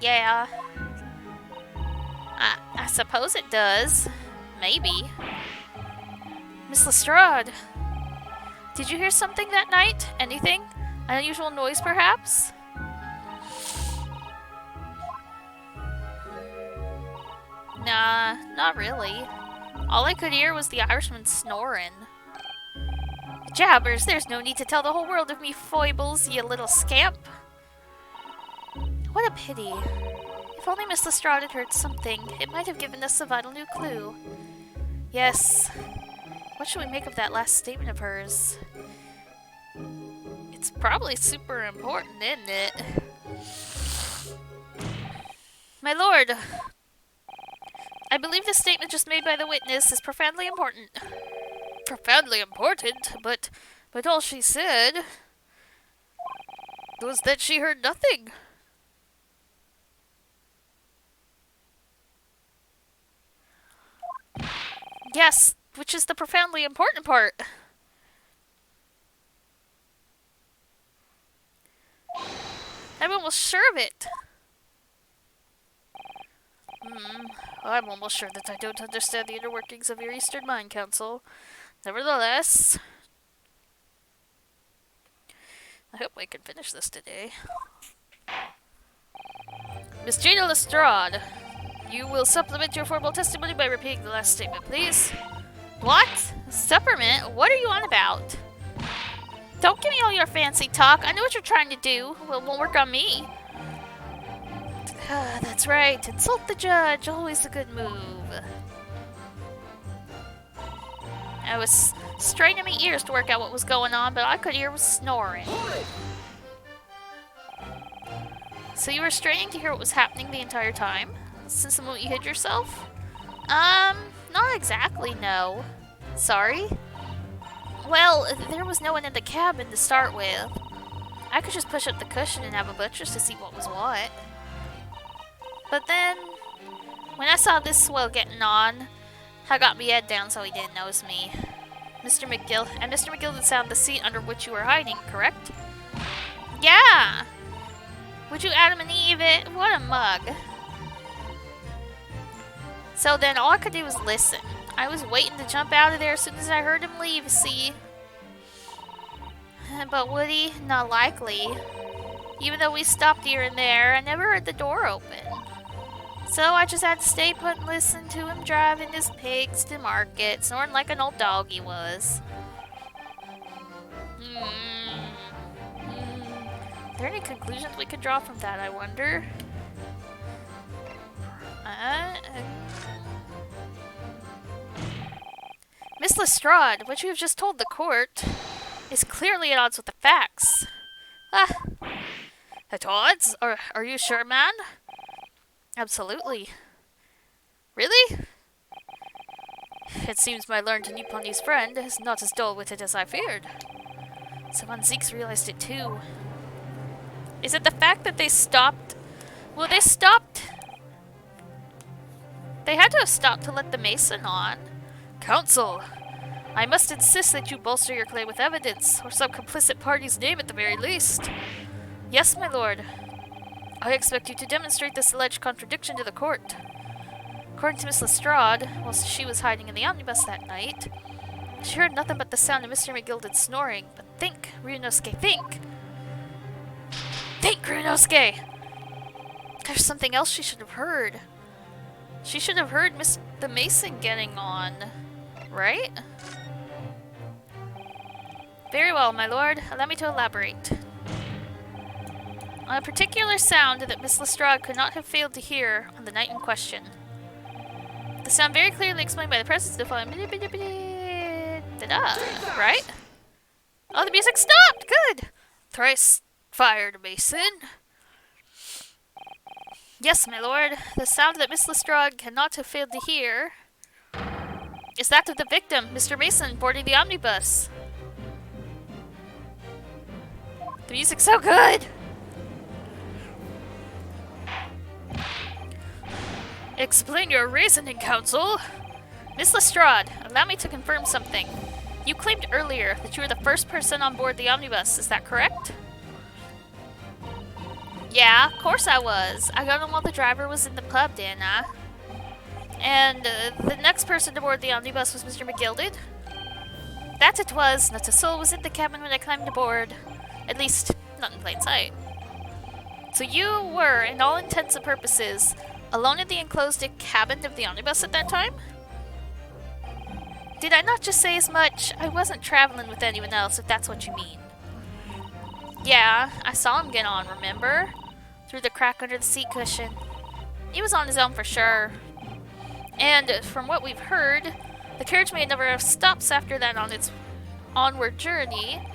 Yeah. I suppose it does. Maybe. Miss Lestrade, did you hear something that night? Anything? An unusual noise, perhaps? Nah, not really. All I could hear was the Irishman snoring. Jabbers, there's no need to tell the whole world of me foibles, you little scamp. What a pity. If only Miss Lestrade had heard something, it might have given us a vital new clue. Yes. What should we make of that last statement of hers? It's probably super important, isn't it? My lord, I believe the statement just made by the witness is profoundly important. Profoundly important? But all she said was that she heard nothing. Yes, which is the profoundly important part. I'm almost sure of it. I'm almost sure that I don't understand the inner workings of your Eastern Mind, Council. Nevertheless, I hope I can finish this today. Miss Jada Lestrade, you will supplement your formal testimony by repeating the last statement, please. What? Supplement? What are you on about? Don't give me all your fancy talk. I know what you're trying to do. Well, it won't work on me. That's right. Insult the judge. Always a good move. I was straining my ears to work out what was going on, but all I could hear was snoring. So you were straining to hear what was happening the entire time? Since the moment you hid yourself? Not exactly, no. Sorry? Well, there was no one in the cabin to start with. I could just push up the cushion and have a butcher's to see what was what. But then, when I saw this swell getting on, I got my head down so he didn't notice me. Mr. McGill had found the seat under which you were hiding, correct? Yeah! Would you Adam and Eve it? What a mug. So then all I could do was listen. I was waiting to jump out of there as soon as I heard him leave, see? But would he? Not likely. Even though we stopped here and there, I never heard the door open. So I just had to stay put and listen to him driving his pigs to market, snoring like an old dog he was. Are there any conclusions we could draw from that, I wonder? Miss Lestrade, what you have just told the court is clearly at odds with the facts. At odds? Are you sure, man? Absolutely. Really? It seems my learned Nipponese friend is not as dull-witted as I feared. Someone Zeke's realized it too. Is it the fact that they stopped? Well, they stopped. They had to have stopped to let the Mason on. Counsel, I must insist that you bolster your claim with evidence, or some complicit party's name at the very least. Yes, my lord. I expect you to demonstrate this alleged contradiction to the court. According to Miss Lestrade, whilst she was hiding in the omnibus that night, she heard nothing but the sound of Mr. McGilded snoring. But think, Ryunosuke, think! Think, Ryunosuke! There's something else she should have heard. She should have heard the Mason getting on, right? Very well, my lord. Allow me to elaborate. On a particular sound that Miss Lestrade could not have failed to hear on the night in question. The sound very clearly explained by the presence of the following... Right? Oh, the music stopped! Good! Thrice fired, Mason. Yes, my lord. The sound that Miss Lestrade cannot have failed to hear is that of the victim, Mr. Mason, boarding the omnibus. The music's so good! Explain your reasoning, counsel. Miss Lestrade, allow me to confirm something. You claimed earlier that you were the first person on board the omnibus, is that correct? Yeah, of course I was. I got on while the driver was in the pub, didn't I? And the next person to board the omnibus was Mr. McGilded? That it was. Not a soul was in the cabin when I climbed aboard. At least, not in plain sight. So you were, in all intents and purposes, alone in the enclosed cabin of the omnibus at that time? Did I not just say as much? I wasn't traveling with anyone else, if that's what you mean. Yeah, I saw him get on, remember? Through the crack under the seat cushion. He was on his own for sure. And from what we've heard, the carriage may never have stops after that on its onward journey.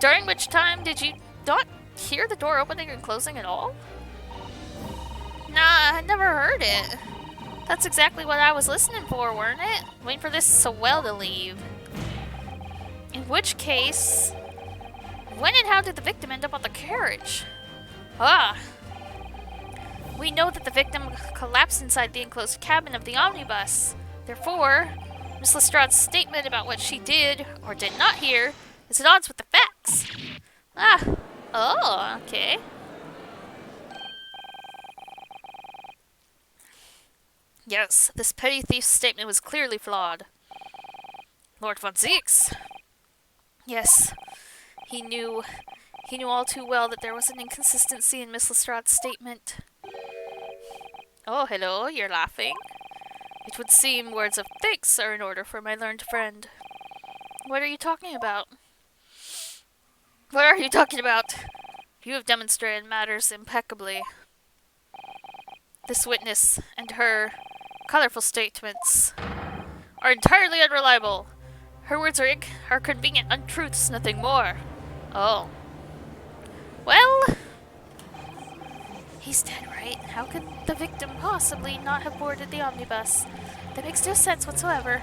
During which time did you not hear the door opening and closing at all? Nah, I never heard it. That's exactly what I was listening for, weren't it? Waiting for this swell to leave. In which case, when and how did the victim end up on the carriage? Ah. We know that the victim collapsed inside the enclosed cabin of the omnibus. Therefore, Miss Lestrade's statement about what she did or did not hear is at odds with the facts. Ah. Oh, okay. Yes, this petty thief's statement was clearly flawed. Lord von Zeeks. Yes, he knew all too well that there was an inconsistency in Miss Lestrade's statement. Oh, hello, you're laughing. It would seem words of thanks are in order for my learned friend. What are you talking about? What are you talking about? You have demonstrated matters impeccably. This witness and her colorful statements are entirely unreliable. Her words are convenient untruths, nothing more. Oh. Well, he's dead, right? How could the victim possibly not have boarded the omnibus? That makes no sense whatsoever.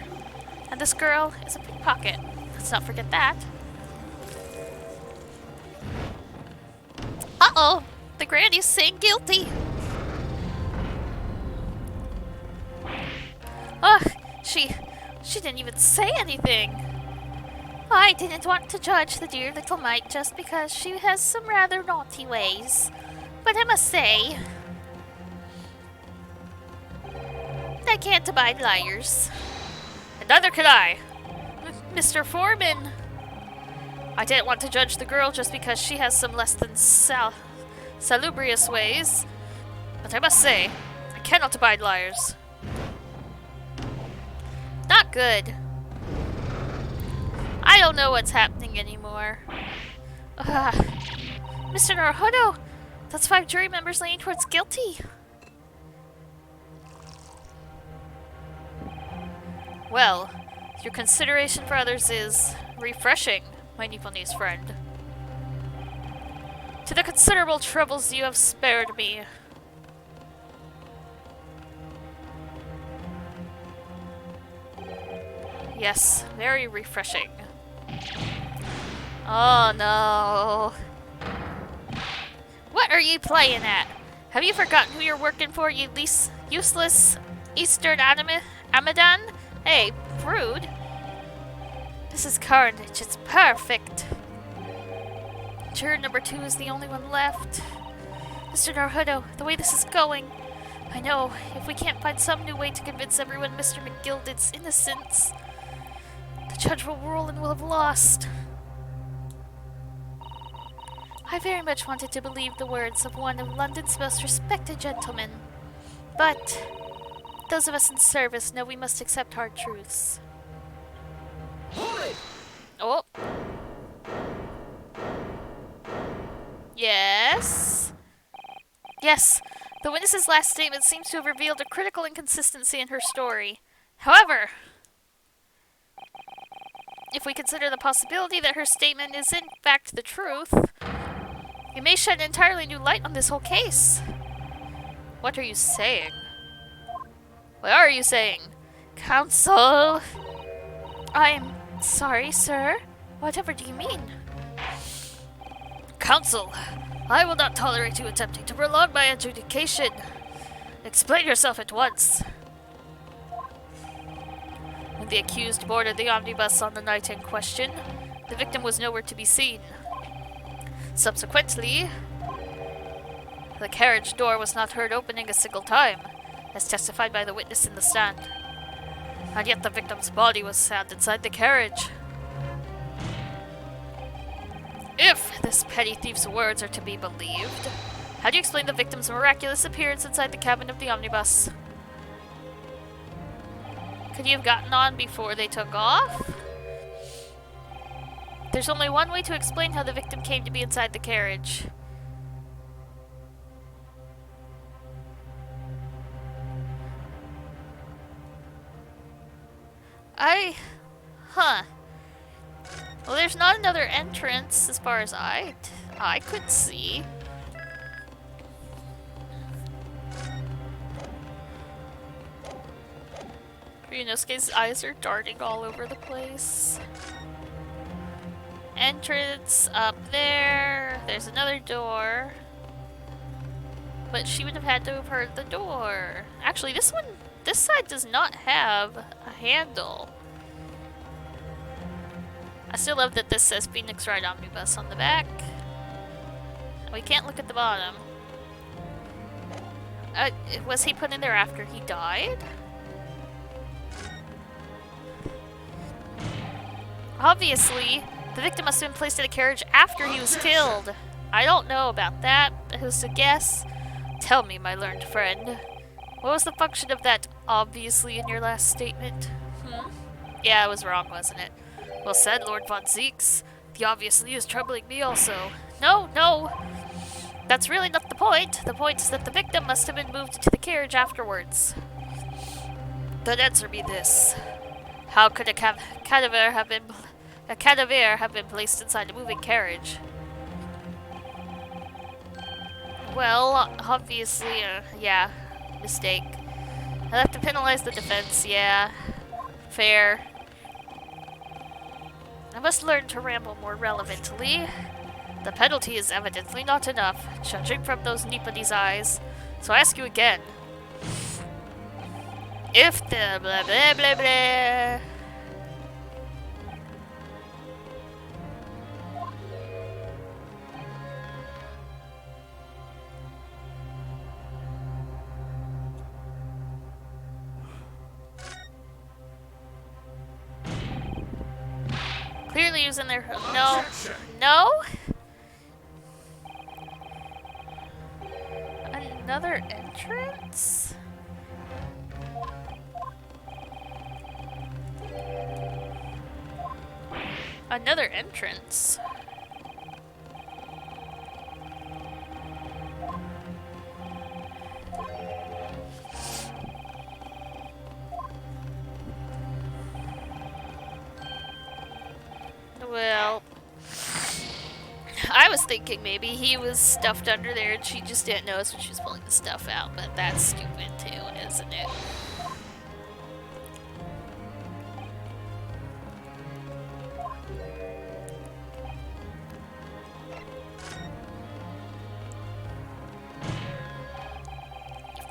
And this girl is a pickpocket. Let's not forget that. Uh-oh! The granny's saying guilty! Ugh, she didn't even say anything. I didn't want to judge the dear little mite just because she has some rather naughty ways. But I must say, I can't abide liars. And neither can I. Mr. Foreman. I didn't want to judge the girl just because she has some less than salubrious ways. But I must say, I cannot abide liars. Not good. I don't know what's happening anymore. Mr. Naruhodo, that's 5 jury members leaning towards guilty. Well, your consideration for others is refreshing, my Nipponese friend. To the considerable troubles you have spared me. Yes, very refreshing. Oh no. What are you playing at? Have you forgotten who you're working for, you useless Eastern Amadan? Hey, Brood. This is carnage. It's perfect. Juror number 2 is the only one left. Mr. Naruhodo, the way this is going, I know, if we can't find some new way to convince everyone Mr. McGilded's innocence, the judge will rule and we'll have lost. I very much wanted to believe the words of one of London's most respected gentlemen, but those of us in service know we must accept hard truths. Oh. Yes? Yes, the witness's last statement seems to have revealed a critical inconsistency in her story. However, if we consider the possibility that her statement is in fact the truth, it may shed an entirely new light on this whole case. What are you saying? What are you saying? Counsel! I'm sorry, sir. Whatever do you mean? Counsel, I will not tolerate you attempting to prolong my adjudication. Explain yourself at once. When the accused boarded the omnibus on the night in question, the victim was nowhere to be seen. Subsequently, the carriage door was not heard opening a single time, as testified by the witness in the stand. And yet the victim's body was found inside the carriage. If this petty thief's words are to be believed, how do you explain the victim's miraculous appearance inside the cabin of the omnibus? Could you have gotten on before they took off? There's only one way to explain how the victim came to be inside the carriage. Well, there's not another entrance as far as I could see. Ryunosuke's eyes are darting all over the place. Entrance up there. There's another door. But she would have had to have heard the door. Actually, this side does not have a handle. I still love that this says Phoenix Ride Omnibus on the back. We can't look at the bottom. Was he put in there after he died? Obviously, the victim must have been placed in a carriage after he was killed. I don't know about that, but who's to guess? Tell me, my learned friend. What was the function of that obviously in your last statement? Yeah, I was wrong, wasn't it? Well said, Lord Von Zeeks. The obviously is troubling me also. No! That's really not the point. The point is that the victim must have been moved into the carriage afterwards. Then answer me this. How could a cadaver have been placed inside a moving carriage? Well, obviously, yeah, mistake. I'll have to penalize the defense, yeah. Fair. I must learn to ramble more relevantly. The penalty is evidently not enough, judging from those Nipponese eyes. So I ask you again. If the blah blah blah blah... Clearly using their... No? Another entrance? Another entrance? Well, I was thinking maybe he was stuffed under there and she just didn't notice when she was pulling the stuff out, but that's stupid too, isn't it?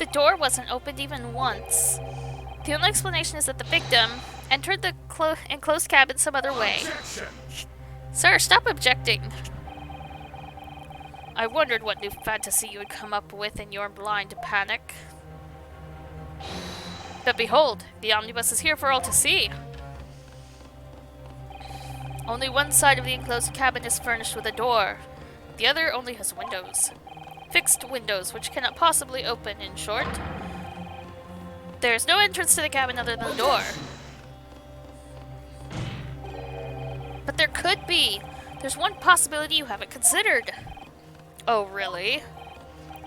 The door wasn't opened even once. The only explanation is that the victim entered the enclosed cabin some other way. Objection! Sir, stop objecting. I wondered what new fantasy you would come up with in your blind panic. But behold, the omnibus is here for all to see. Only one side of the enclosed cabin is furnished with a door. The other only has windows. Fixed windows, which cannot possibly open, in short. There is no entrance to the cabin other than the door. But there could be. There's one possibility you haven't considered. Oh, really?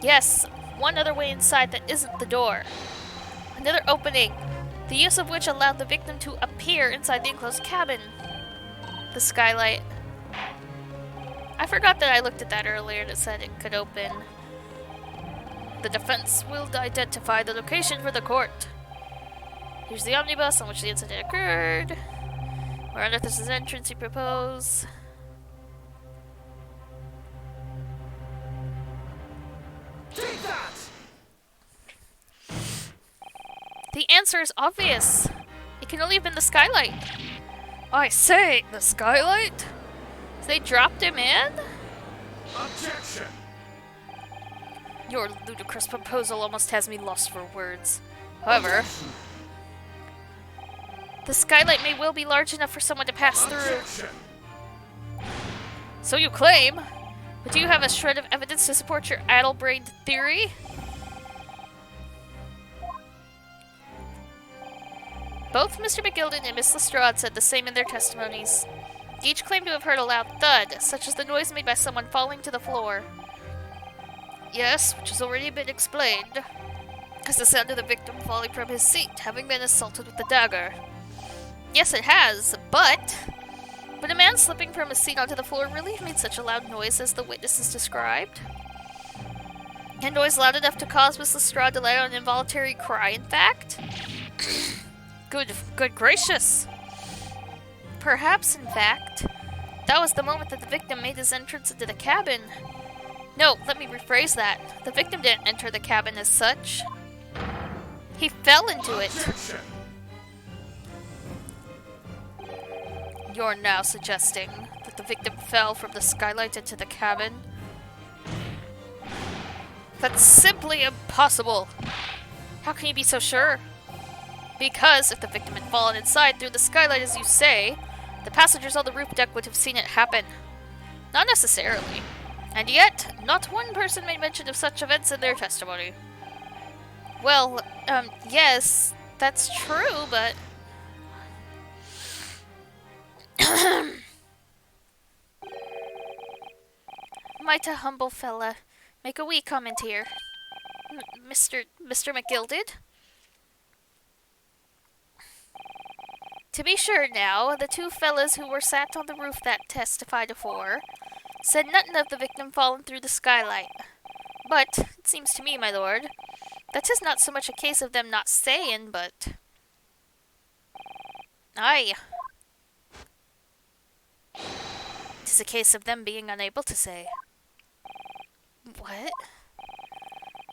Yes, one other way inside that isn't the door. Another opening, the use of which allowed the victim to appear inside the enclosed cabin. The skylight. I forgot that I looked at that earlier and it said it could open. The defense will identify the location for the court. Here's the omnibus on which the incident occurred. Where on earth is his entrance, you propose? Take that! The answer is obvious. It can only have been the skylight. I say, the skylight? So they dropped him in? Objection! Your ludicrous proposal almost has me lost for words. However, the skylight may well be large enough for someone to pass through. Objection! So you claim, but do you have a shred of evidence to support your addle-brained theory? Both Mr. McGilden and Miss Lestrade said the same in their testimonies. Each claimed to have heard a loud thud, such as the noise made by someone falling to the floor. Yes, which has already been explained, as the sound of the victim falling from his seat, having been assaulted with the dagger. Yes, it has, but a man slipping from his seat onto the floor really made such a loud noise as the witnesses described? A noise loud enough to cause Miss Lestrade to let out an involuntary cry, in fact? Good gracious! Perhaps, in fact, that was the moment that the victim made his entrance into the cabin. No, let me rephrase that. The victim didn't enter the cabin as such. He fell into it. Objection! You're now suggesting that the victim fell from the skylight into the cabin? That's simply impossible! How can you be so sure? Because if the victim had fallen inside through the skylight as you say, the passengers on the roof deck would have seen it happen. Not necessarily. And yet, not one person made mention of such events in their testimony. Well, yes, that's true, but... Might a humble fella make a wee comment here? Mr. McGilded? To be sure now, the two fellas who were sat on the roof that testified afore said nothing of the victim falling through the skylight. But, it seems to me, my lord, that 'tis not so much a case of them not saying, but... Aye. 'Tis a case of them being unable to say. What?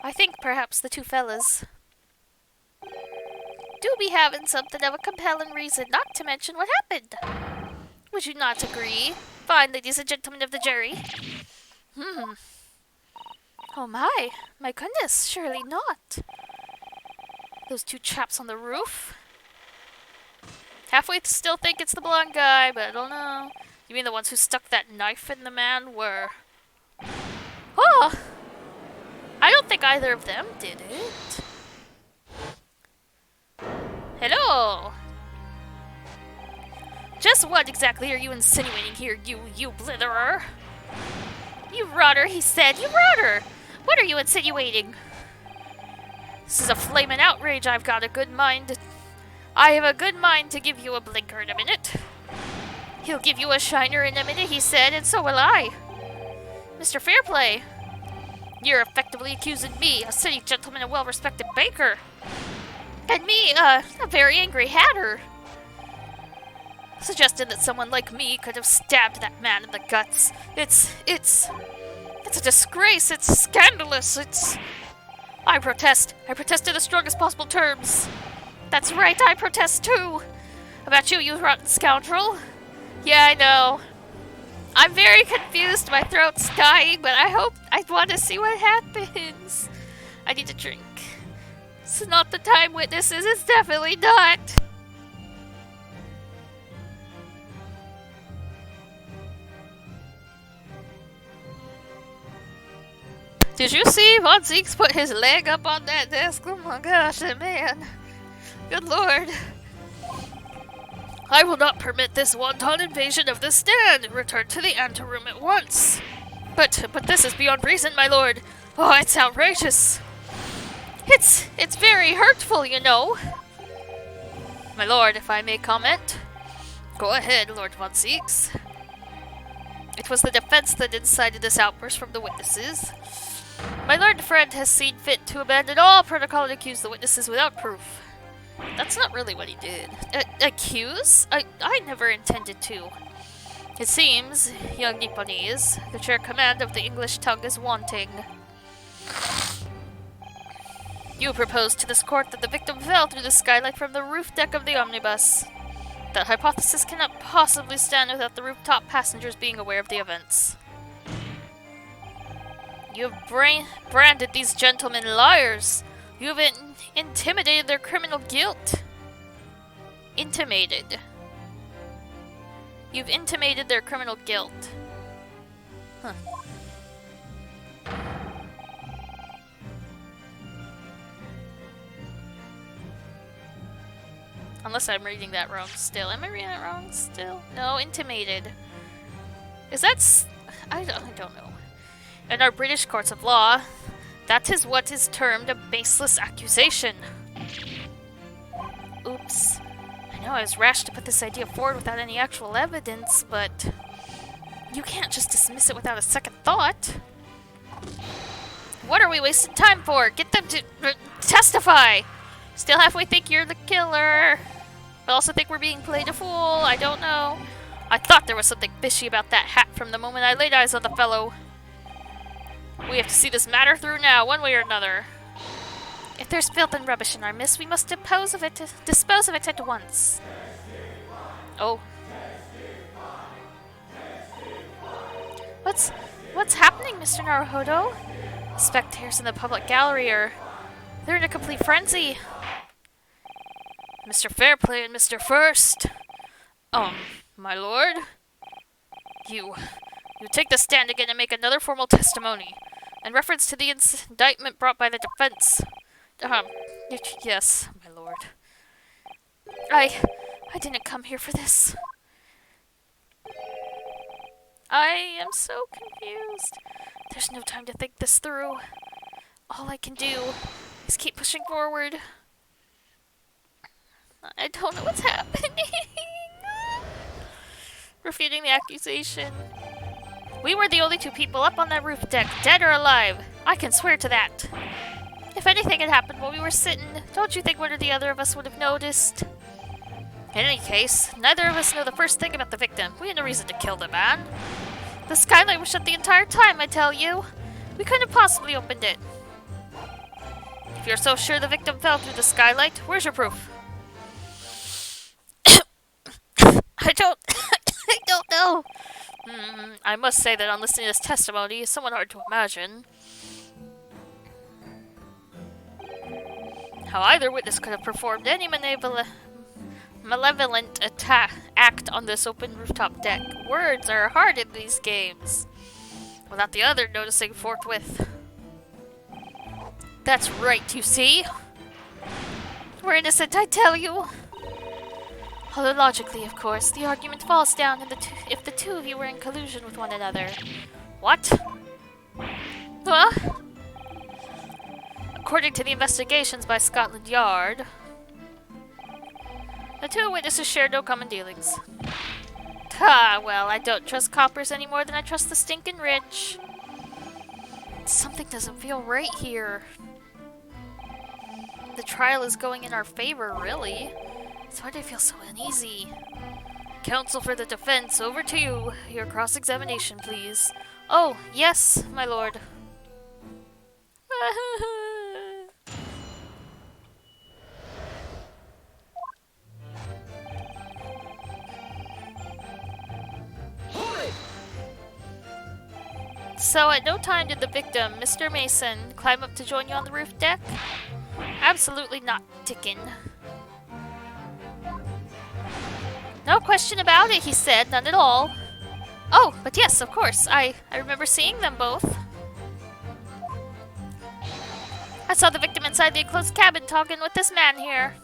I think perhaps the two fellas do be having something of a compelling reason not to mention what happened. Would you not agree, fine ladies and gentlemen of the jury? Oh my goodness, surely not. Those two chaps on the roof? Halfway still think it's the blonde guy, but I don't know. You mean the ones who stuck that knife in the man were... Oh! I don't think either of them did it. Hello! Just what exactly are you insinuating here, you blitherer? You rotter, he said. You rotter! What are you insinuating? This is a flamin' outrage. I have a good mind to give you a blinker in a minute. He'll give you a shiner in a minute, he said, and so will I. Mr. Fairplay, you're effectively accusing me, a city gentleman and well-respected baker, and me, a very angry hatter, suggesting that someone like me could have stabbed that man in the guts. It's a disgrace. It's scandalous. I protest. I protest in the strongest possible terms. That's right, I protest too. About you, you rotten scoundrel. Yeah, I know. I'm very confused. My throat's dying, but I want to see what happens. I need a drink. It's not the time, witnesses. It's definitely not. Did you see Von Zeeks put his leg up on that desk? Oh my gosh, that man. Good lord. I will not permit this wanton invasion of the stand. Return to the anteroom at once. But this is beyond reason, my lord. Oh, it's outrageous. It's very hurtful, you know. My lord, if I may comment. Go ahead, Lord Von Zeeks. It was the defense that incited this outburst from the witnesses. My lord friend has seen fit to abandon all protocol and accuse the witnesses without proof. That's not really what he did. Accuse? I never intended to. It seems, young Nipponese, that your command of the English tongue is wanting. You proposed to this court that the victim fell through the skylight from the roof deck of the omnibus. That hypothesis cannot possibly stand without the rooftop passengers being aware of the events. You have branded these gentlemen liars. You have intimidated their criminal guilt. Intimated. You've intimated their criminal guilt. Huh. Unless I'm reading that wrong still. Am I reading that wrong still? No, intimated. Is that... I don't know. In our British courts of law, that is what is termed a baseless accusation. Oops. I know I was rash to put this idea forward without any actual evidence, but... you can't just dismiss it without a second thought. What are we wasting time for? Get them to testify! Still halfway think you're the killer. But also think we're being played a fool. I don't know. I thought there was something fishy about that hat from the moment I laid eyes on the fellow. We have to see this matter through now, one way or another. If there's filth and rubbish in our midst, we must dispose of it at once. Oh. What's happening, Mr. Naruhodo? Spectators in the public gallery they're in a complete frenzy. Mr. Fairplay and Mr. First. My lord? You take the stand again and make another formal testimony. In reference to the indictment brought by the defense. Yes, my lord. I didn't come here for this. I am so confused. There's no time to think this through. All I can do is keep pushing forward. I don't know what's happening. Refuting the accusation. We were the only two people up on that roof deck, dead or alive. I can swear to that. If anything had happened while we were sitting, don't you think one or the other of us would have noticed? In any case, neither of us know the first thing about the victim. We had no reason to kill the man. The skylight was shut the entire time, I tell you. We couldn't have possibly opened it. If you're so sure the victim fell through the skylight, where's your proof? I don't know. I must say that on listening to this testimony, it's somewhat hard to imagine how either witness could have performed any malevolent act on this open rooftop deck. Words are hard in these games, without the other noticing forthwith. That's right, you see? We're innocent, I tell you. Although logically, of course, the argument falls down if the two of you were in collusion with one another. What? Huh? According to the investigations by Scotland Yard, the two witnesses shared no common dealings. Well, I don't trust coppers any more than I trust the stinking rich. Something doesn't feel right here. The trial is going in our favor, really. So why do I feel so uneasy? Counsel for the defense, over to you. Your cross-examination, please. Oh, yes, my lord. So at no time did the victim, Mr. Mason, climb up to join you on the roof deck? Absolutely not, Dickon. No question about it, he said, none at all. Oh, but yes, of course, I remember seeing them both. I saw the victim inside the enclosed cabin talking with this man here.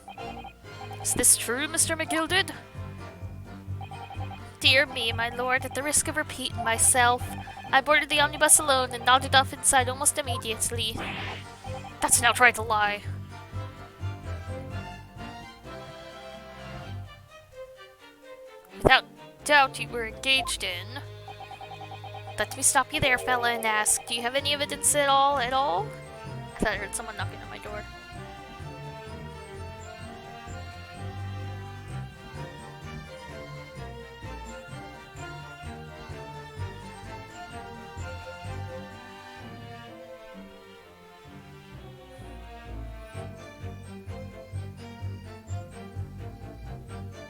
Is this true, Mr. McGilded? Dear me, my lord, at the risk of repeating myself, I boarded the omnibus alone and nodded off inside almost immediately. That's an outright lie. Without doubt you were engaged in. Let me stop you there, fella, and ask, do you have any evidence at all? I thought I heard someone knocking on my door.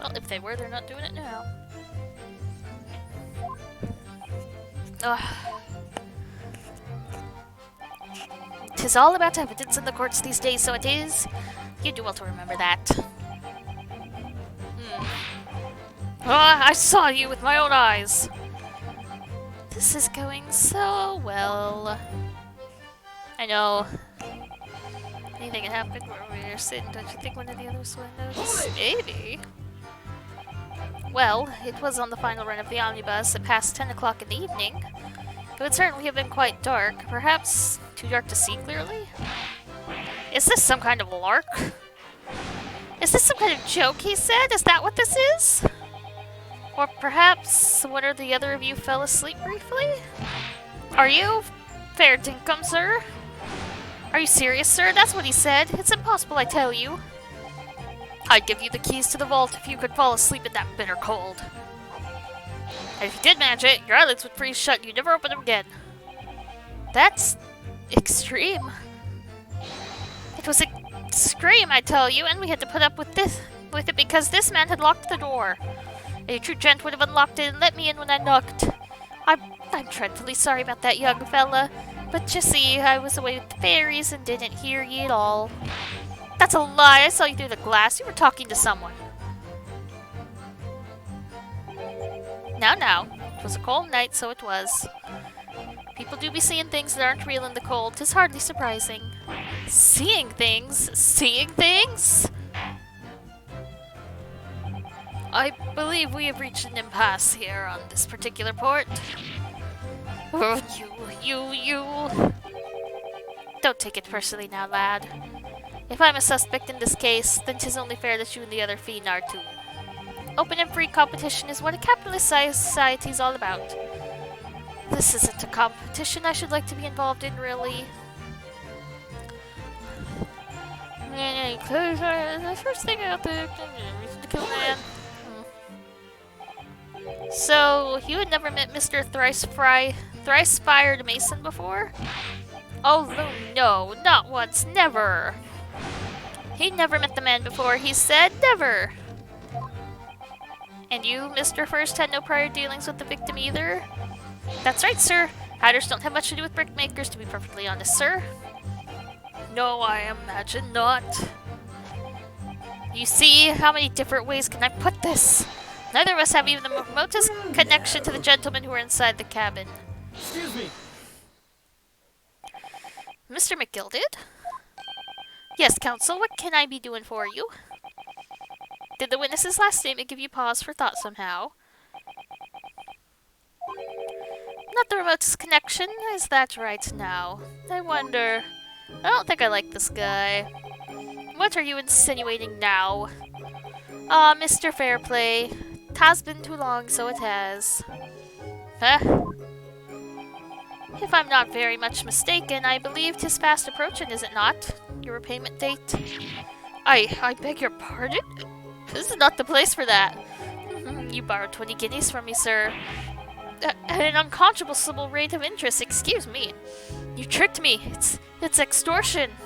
Well, if they were, they're not doing it now. Ugh. 'Tis all about evidence in the courts these days, so it is. You do well to remember that. I saw you with my own eyes. This is going so well. I know. Anything can happen where we're sitting. Don't you think one of the others will notice? Maybe. Well, it was on the final run of the omnibus at past 10 o'clock in the evening. It would certainly have been quite dark, perhaps too dark to see clearly. Is this some kind of lark? Is this some kind of joke, he said? Is that what this is? Or perhaps one or the other of you fell asleep briefly? Are you? Fair dinkum, sir? Are you serious, sir? That's what he said. It's impossible, I tell you. I'd give you the keys to the vault if you could fall asleep in that bitter cold. And if you did manage it, your eyelids would freeze shut and you'd never open them again. That's extreme. It was extreme, I tell you, and we had to put up with it because this man had locked the door. A true gent would have unlocked it and let me in when I knocked. I'm dreadfully sorry about that young fella, but you see, I was away with the fairies and didn't hear ye at all. That's a lie, I saw you through the glass, you were talking to someone. Now, it was a cold night, so it was. People do be seeing things that aren't real in the cold, 'tis hardly surprising. Seeing things? Seeing things? I believe we have reached an impasse here on this particular port. Oh, you. Don't take it personally now, lad. If I'm a suspect in this case, then 'tis only fair that you and the other fiend are too. Open and free competition is what a capitalist society is all about. This isn't a competition I should like to be involved in, really. The first thing out there, reason to kill a man. So, you had never met Mr. Thrice-Fired Mason before? Oh, no, not once, never. He'd never met the man before, he said, never. And you, Mr. First, had no prior dealings with the victim either? That's right, sir. Hatters don't have much to do with brickmakers, to be perfectly honest, sir. No, I imagine not. You see, how many different ways can I put this? Neither of us have even the remotest connection to the gentlemen who were inside the cabin. Excuse me. Mr. McGilded? Yes, counsel, what can I be doing for you? Did the witness's last statement give you pause for thought somehow? Not the remotest connection, is that right now? I wonder... I don't think I like this guy. What are you insinuating now? Ah, Mr. Fairplay. 'Twas been too long, so it has. Huh? If I'm not very much mistaken, I believe 'tis fast approaching, is it not? Your repayment date? I beg your pardon? This is not the place for that. You borrowed 20 guineas from me, sir. At an unconscionable rate of interest, excuse me. You tricked me. It's extortion.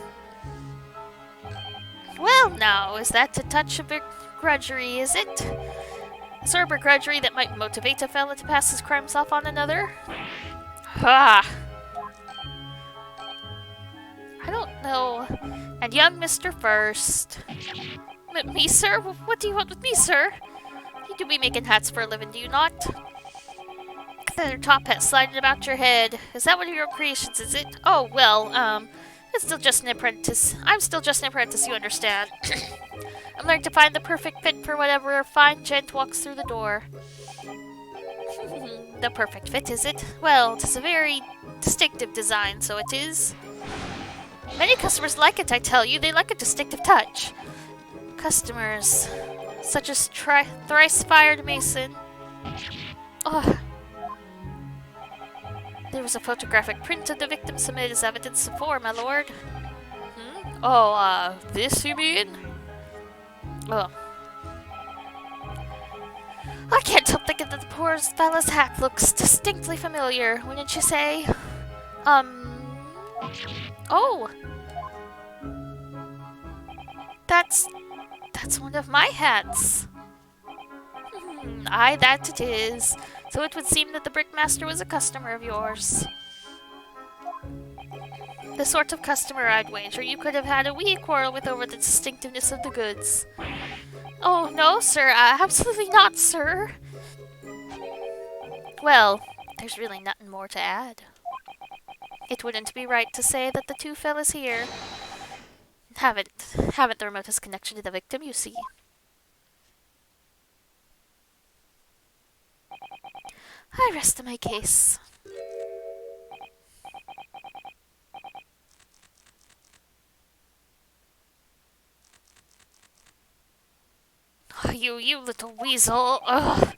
Well, now, is that a touch of begrudgery, is it? A sort of begrudgery that might motivate a fella to pass his crimes off on another? Ah, I don't know. And young Mr. First. Me, sir? What do you want with me, sir? You do be making hats for a living, do you not? That top hat sliding about your head. Is that one of your creations, is it? Oh, well, it's still just an apprentice. I'm still just an apprentice, you understand. I'm learning to find the perfect fit for whatever fine gent walks through the door. The perfect fit, is it? Well, it is a very distinctive design, so it is. Many customers like it, I tell you. They like a distinctive touch. Customers, such as thrice-fired Mason. Oh. There was a photographic print of the victim submitted as evidence before, my lord. Oh, this you mean? Oh. I can't help thinking that the poor fella's hat looks distinctly familiar, wouldn't you say? Oh! That's one of my hats. Aye, that it is. So it would seem that the brickmaster was a customer of yours. The sort of customer I'd wager you could have had a wee quarrel with over the distinctiveness of the goods. Oh, no, sir. Absolutely not, sir. Well, there's really nothing more to add. It wouldn't be right to say that the two fellas here haven't the remotest connection to the victim, you see. I rest my case. Oh, you little weasel. Ugh.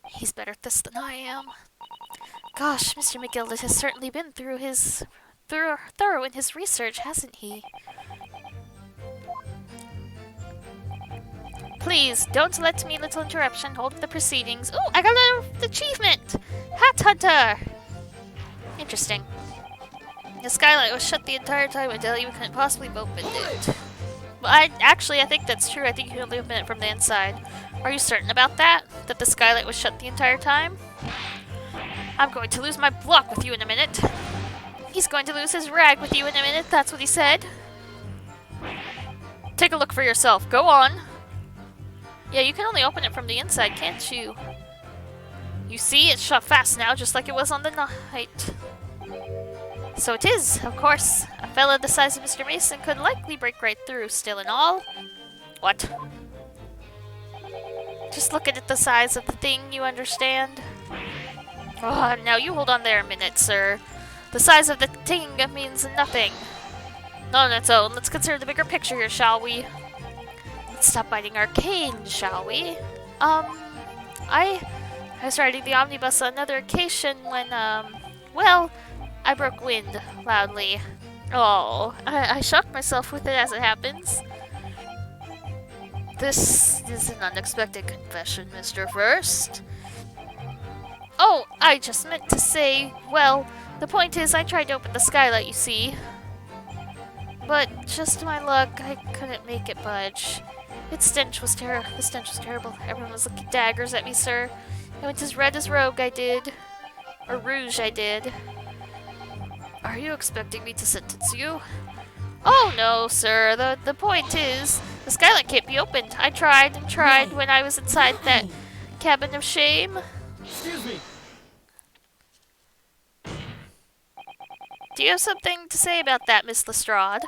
He's better at this than I am. Gosh, Mr. McGildet has certainly been thorough in his research, hasn't he? Please, don't let me little interruption hold the proceedings. Ooh, I got an achievement! Hat Hunter! Interesting. The skylight was shut the entire time until you couldn't possibly have opened it. Well, I think that's true. I think you can only open it from the inside. Are you certain about that? That the skylight was shut the entire time? I'm going to lose my block with you in a minute. He's going to lose his rag with you in a minute, that's what he said. Take a look for yourself. Go on. Yeah, you can only open it from the inside, can't you? You see, it's shut fast now, just like it was on the night. So it is, of course. A fella the size of Mr. Mason could likely break right through, still and all. What? Just look at the size of the thing, you understand? Oh, now you hold on there a minute, sir. The size of the thing means nothing. On its own, let's consider the bigger picture here, shall we? Let's stop biting our canes, shall we? I was riding the omnibus on another occasion when, well, I broke wind loudly. Oh, I shocked myself with it as it happens. This is an unexpected confession, Mr. First. Oh, I just meant to say, well, the point is I tried to open the skylight, you see. But just to my luck, I couldn't make it budge. The stench was terrible. Everyone was looking daggers at me, sir. I went as red as rogue, I did. Or rouge, I did. Are you expecting me to sentence you? Oh, no, sir. The point is, the skylight can't be opened. I tried and tried when I was inside that cabin of shame. Excuse me. Do you have something to say about that, Miss Lestrade?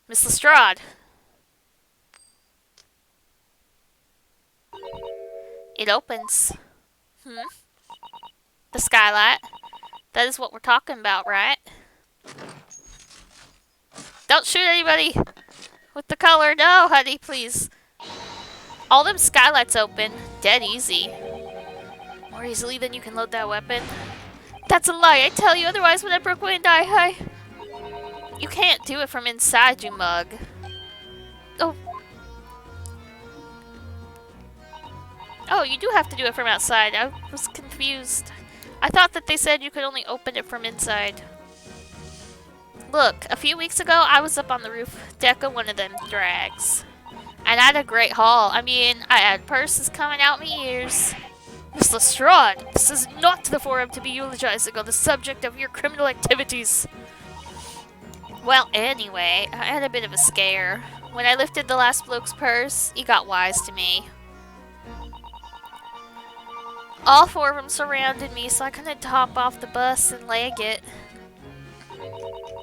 Miss Lestrade. It opens. The skylight. That is what we're talking about, right? Don't shoot anybody with the color. No, honey, please. All them skylights open. Dead easy. More easily than you can load that weapon. That's a lie, I tell you. Otherwise, when I broke wind, You can't do it from inside, you mug. Oh. Oh, you do have to do it from outside. I was confused. I thought that they said you could only open it from inside. Look, a few weeks ago, I was up on the roof deck of one of them drags. And I had a great haul. I mean, I had purses coming out my ears. Miss Lestrade, this is not the forum to be eulogizing on the subject of your criminal activities. Well, anyway, I had a bit of a scare. When I lifted the last bloke's purse, he got wise to me. All four of them surrounded me, so I couldn't hop off the bus and leg it.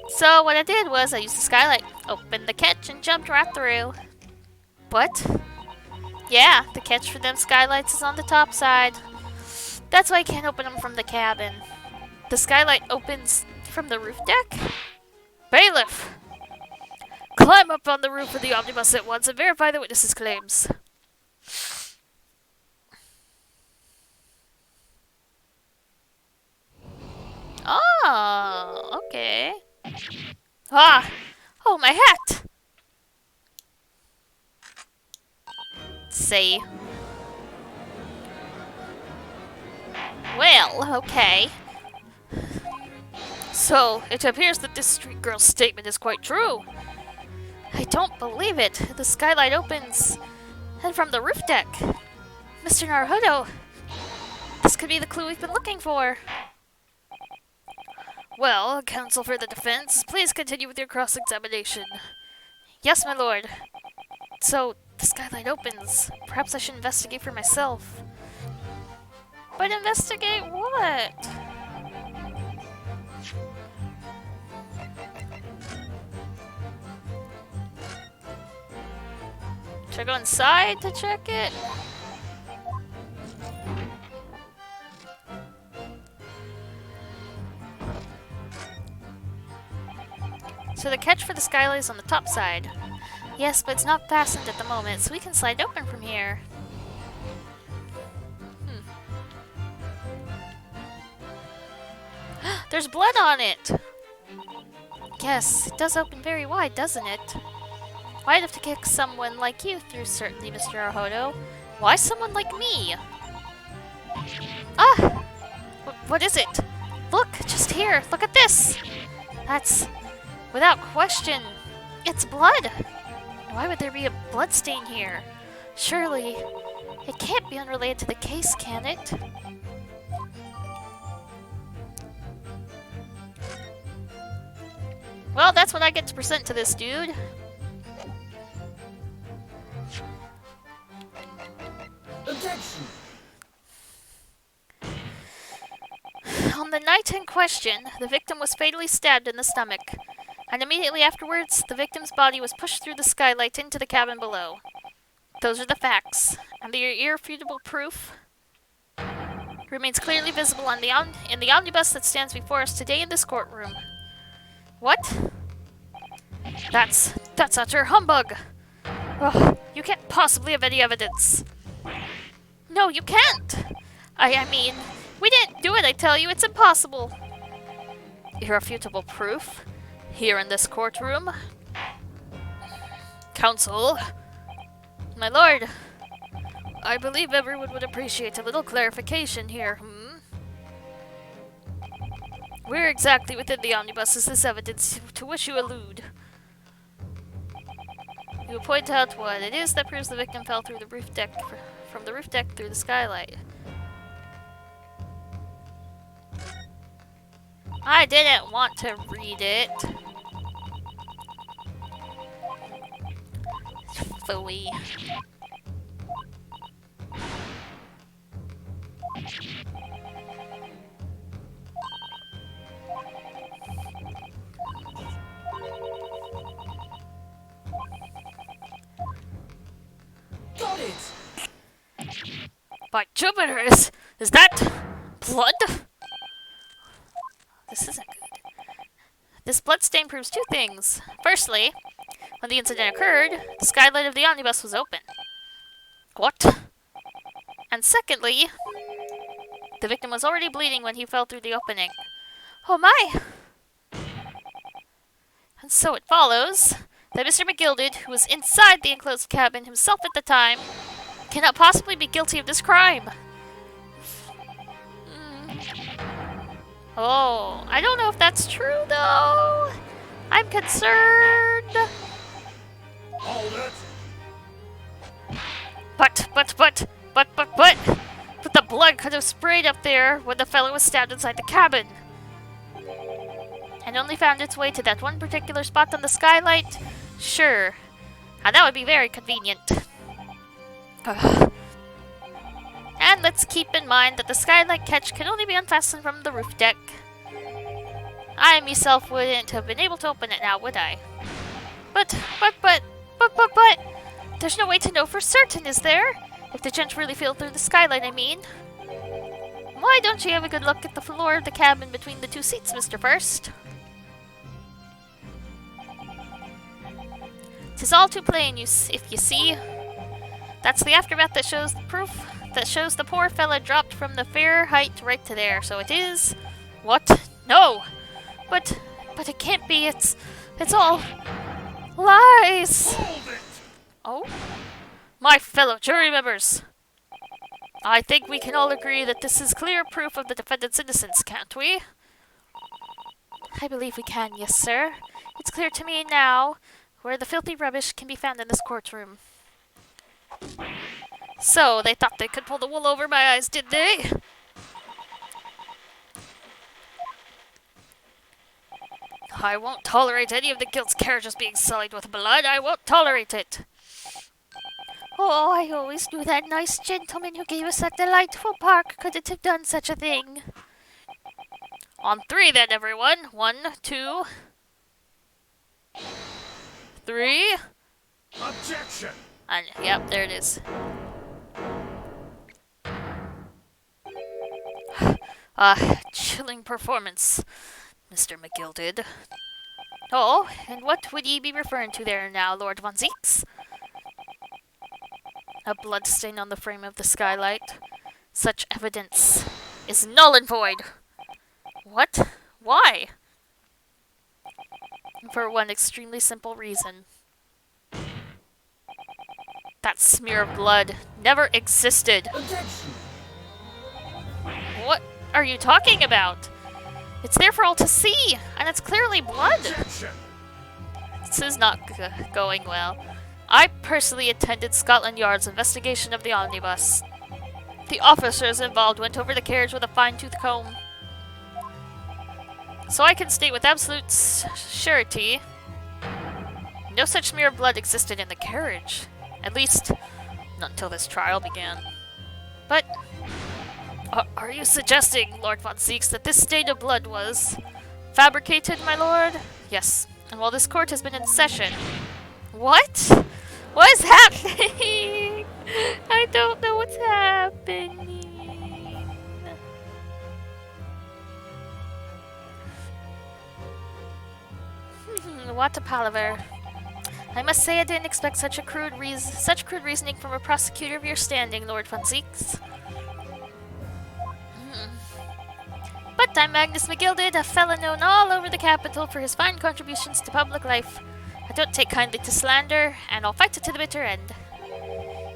So what I did was I used the skylight, opened the catch, and jumped right through. What? Yeah, the catch for them skylights is on the top side. That's why I can't open them from the cabin. The skylight opens from the roof deck? Bailiff! Climb up on the roof of the omnibus at once and verify the witness's claims. Oh, okay. Ah! Oh, my hat! See. Well, okay. So, it appears that this street girl's statement is quite true. I don't believe it. The skylight opens. And from the roof deck. Mr. Naruhodo, this could be the clue we've been looking for. Well, counsel for the defense, please continue with your cross-examination. Yes, my lord. So, the skylight opens. Perhaps I should investigate for myself. But investigate what? Should I go inside to check it? So the catch for the skylight is on the top side. Yes, but it's not fastened at the moment, so we can slide open from here. There's blood on it! Yes, it does open very wide, doesn't it? Why'd have to kick someone like you through, certainly, Mr. Naruhodo. Why someone like me? Ah! What is it? Look, just here, look at this! That's, without question, it's blood! Why would there be a blood stain here? Surely, it can't be unrelated to the case, can it? Well, that's what I get to present to this dude. Objection! On the night in question, the victim was fatally stabbed in the stomach, and immediately afterwards, the victim's body was pushed through the skylight into the cabin below. Those are the facts, and the irrefutable proof remains clearly visible on in the omnibus that stands before us today in this courtroom. What? That's utter humbug! Ugh, you can't possibly have any evidence. No, you can't! I mean, we didn't do it, I tell you, it's impossible. Irrefutable proof? Here in this courtroom? Counsel? My lord, I believe everyone would appreciate a little clarification here, Where exactly within the omnibus is this evidence to which you allude? You will point out what it is that proves the victim fell through the roof deck, from the roof deck through the skylight. I didn't want to read it. Phooey. Got it! By Jupiter, is that blood? This isn't good. This bloodstain proves two things. Firstly, when the incident occurred, the skylight of the omnibus was open. What? And secondly, the victim was already bleeding when he fell through the opening. Oh my! And so it follows that Mr. McGilded, who was inside the enclosed cabin himself at the time, cannot possibly be guilty of this crime. Oh, I don't know if that's true, though. I'm concerned. Hold it! But the blood could have sprayed up there when the fellow was stabbed inside the cabin. And only found its way to that one particular spot on the skylight? Sure. And that would be very convenient. Ugh. And let's keep in mind that the skylight catch can only be unfastened from the roof deck. I myself wouldn't have been able to open it now, would I? But, there's no way to know for certain, is there? If the gent really fell through the skylight, I mean. Why don't you have a good look at the floor of the cabin between the two seats, Mr. First? 'Tis all too plain, if you see. That's the aftermath that shows the proof that shows the poor fella dropped from the fair height right to there. So it is. What? No! But it can't be. It's all lies. Hold it! Oh? My fellow jury members! I think we can all agree that this is clear proof of the defendant's innocence, can't we? I believe we can, yes, sir. It's clear to me now where the filthy rubbish can be found in this courtroom. So, they thought they could pull the wool over my eyes, did they? I won't tolerate any of the guilt's carriages being sullied with blood. I won't tolerate it. Oh, I always knew that nice gentleman who gave us that delightful park couldn't have done such a thing. On three, then, everyone. 1, 2, 3. Objection! And, yep, there it is. Chilling performance, Mr. McGilded. Oh, and what would ye be referring to there now, Lord Von Zeeks? A blood stain on the frame of the skylight. Such evidence is null and void. What? Why? For one extremely simple reason. That smear of blood never existed. Objection! What are you talking about? It's there for all to see, and it's clearly blood. Objection! This is not going well. I personally attended Scotland Yard's investigation of the omnibus. The officers involved went over the carriage with a fine-tooth comb. So I can state with absolute surety, no such smear of blood existed in the carriage. At least, not until this trial began. But, are you suggesting, Lord Von Zeeks, that this stain of blood was fabricated, my lord? Yes, and while this court has been in session... What? What is happening? I don't know what's happening. What a palaver. I must say I didn't expect such crude reasoning from a prosecutor of your standing, Lord Von Zeeks. But I'm Magnus McGilded, a fellow known all over the capital for his fine contributions to public life. I don't take kindly to slander, and I'll fight it to the bitter end.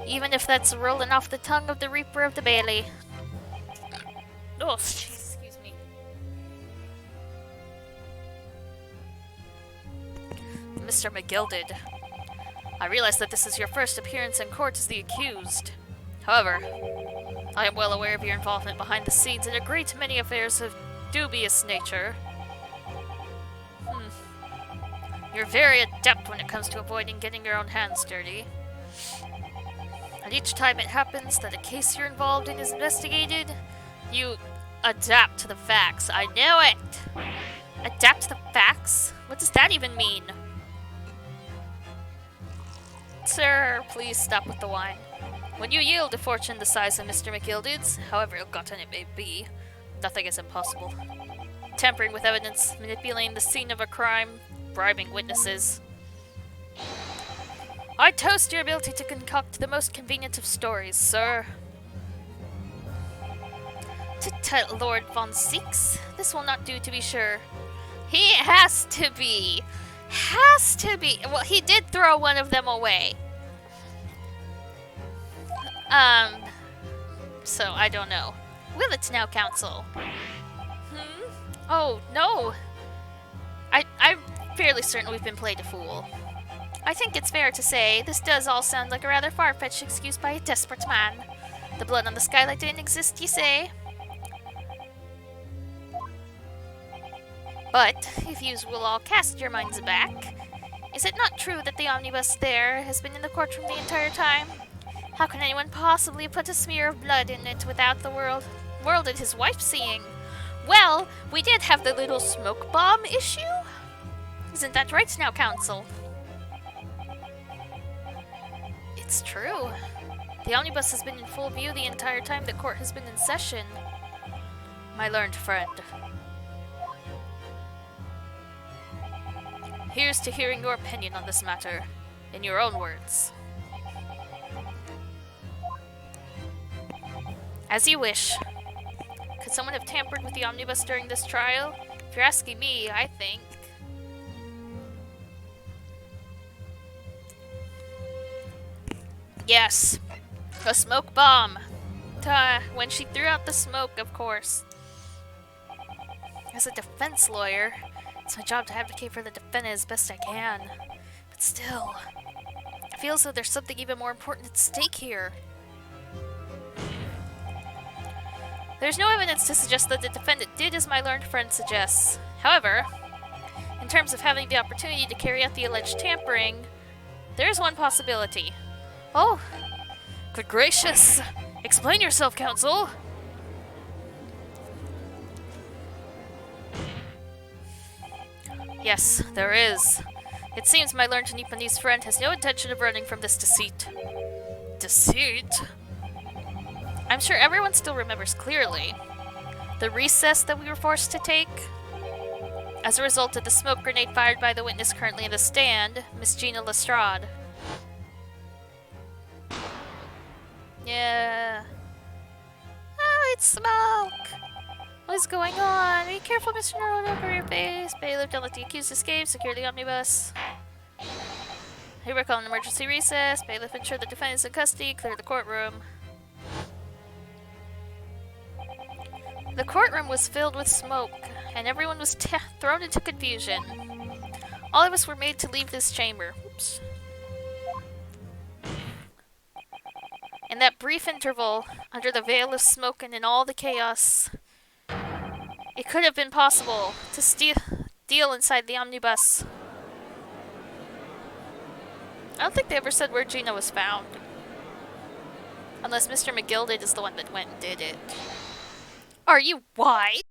Even if that's rolling off the tongue of the Reaper of the Bailey. Oh, excuse me. Mr. McGilded, I realize that this is your first appearance in court as the accused. However, I am well aware of your involvement behind the scenes in a great many affairs of dubious nature. You're very adept when it comes to avoiding getting your own hands dirty. And each time it happens that a case you're involved in is investigated, you adapt to the facts. I know it! Adapt to the facts? What does that even mean? Sir, please stop with the wine. When you yield a fortune the size of Mr. McGilded's, however ill-gotten it may be, nothing is impossible. Tampering with evidence, manipulating the scene of a crime, bribing witnesses. I toast your ability to concoct the most convenient of stories, sir. To Lord Von Zeeks, this will not do, to be sure. He has to be. Has to be. Well, he did throw one of them away. So I don't know. Will it now, counsel? Oh, no. I'm fairly certain we've been played a fool. I think it's fair to say this does all sound like a rather far-fetched excuse by a desperate man. The blood on the skylight didn't exist, you say? But, if you will all cast your minds back, is it not true that the omnibus there has been in the courtroom the entire time? How can anyone possibly put a smear of blood in it without the world and his wife seeing? Well, we did have the little smoke bomb issue? Isn't that right now, Counsel? It's true. The omnibus has been in full view the entire time the court has been in session. My learned friend. Here's to hearing your opinion on this matter, in your own words. As you wish. Could someone have tampered with the omnibus during this trial? If you're asking me, I think. Yes. A smoke bomb. When she threw out the smoke, of course. As a defense lawyer, it's my job to advocate for the defendant as best I can. But still, I feel as though there's something even more important at stake here. There's no evidence to suggest that the defendant did as my learned friend suggests. However, in terms of having the opportunity to carry out the alleged tampering, there is one possibility. Oh, good gracious! Explain yourself, Counsel! Yes, there is. It seems my learned Nipponese friend has no intention of running from this deceit. Deceit? I'm sure everyone still remembers clearly. The recess that we were forced to take? As a result of the smoke grenade fired by the witness currently in the stand, Miss Gina Lestrade. Yeah. Oh, it's smoke! What's going on? Be careful, Mr. Nero, over your face. Bailiff, don't let the accused escape. Secure the omnibus. Here we call an emergency recess. Bailiff, ensure the defendant is in custody. Clear the courtroom. The courtroom was filled with smoke, and everyone was thrown into confusion. All of us were made to leave this chamber. Oops. In that brief interval, under the veil of smoke and in all the chaos, it could have been possible to steal inside the omnibus. I don't think they ever said where Gina was found. Unless Mr. McGilded is the one that went and did it. Are you wise?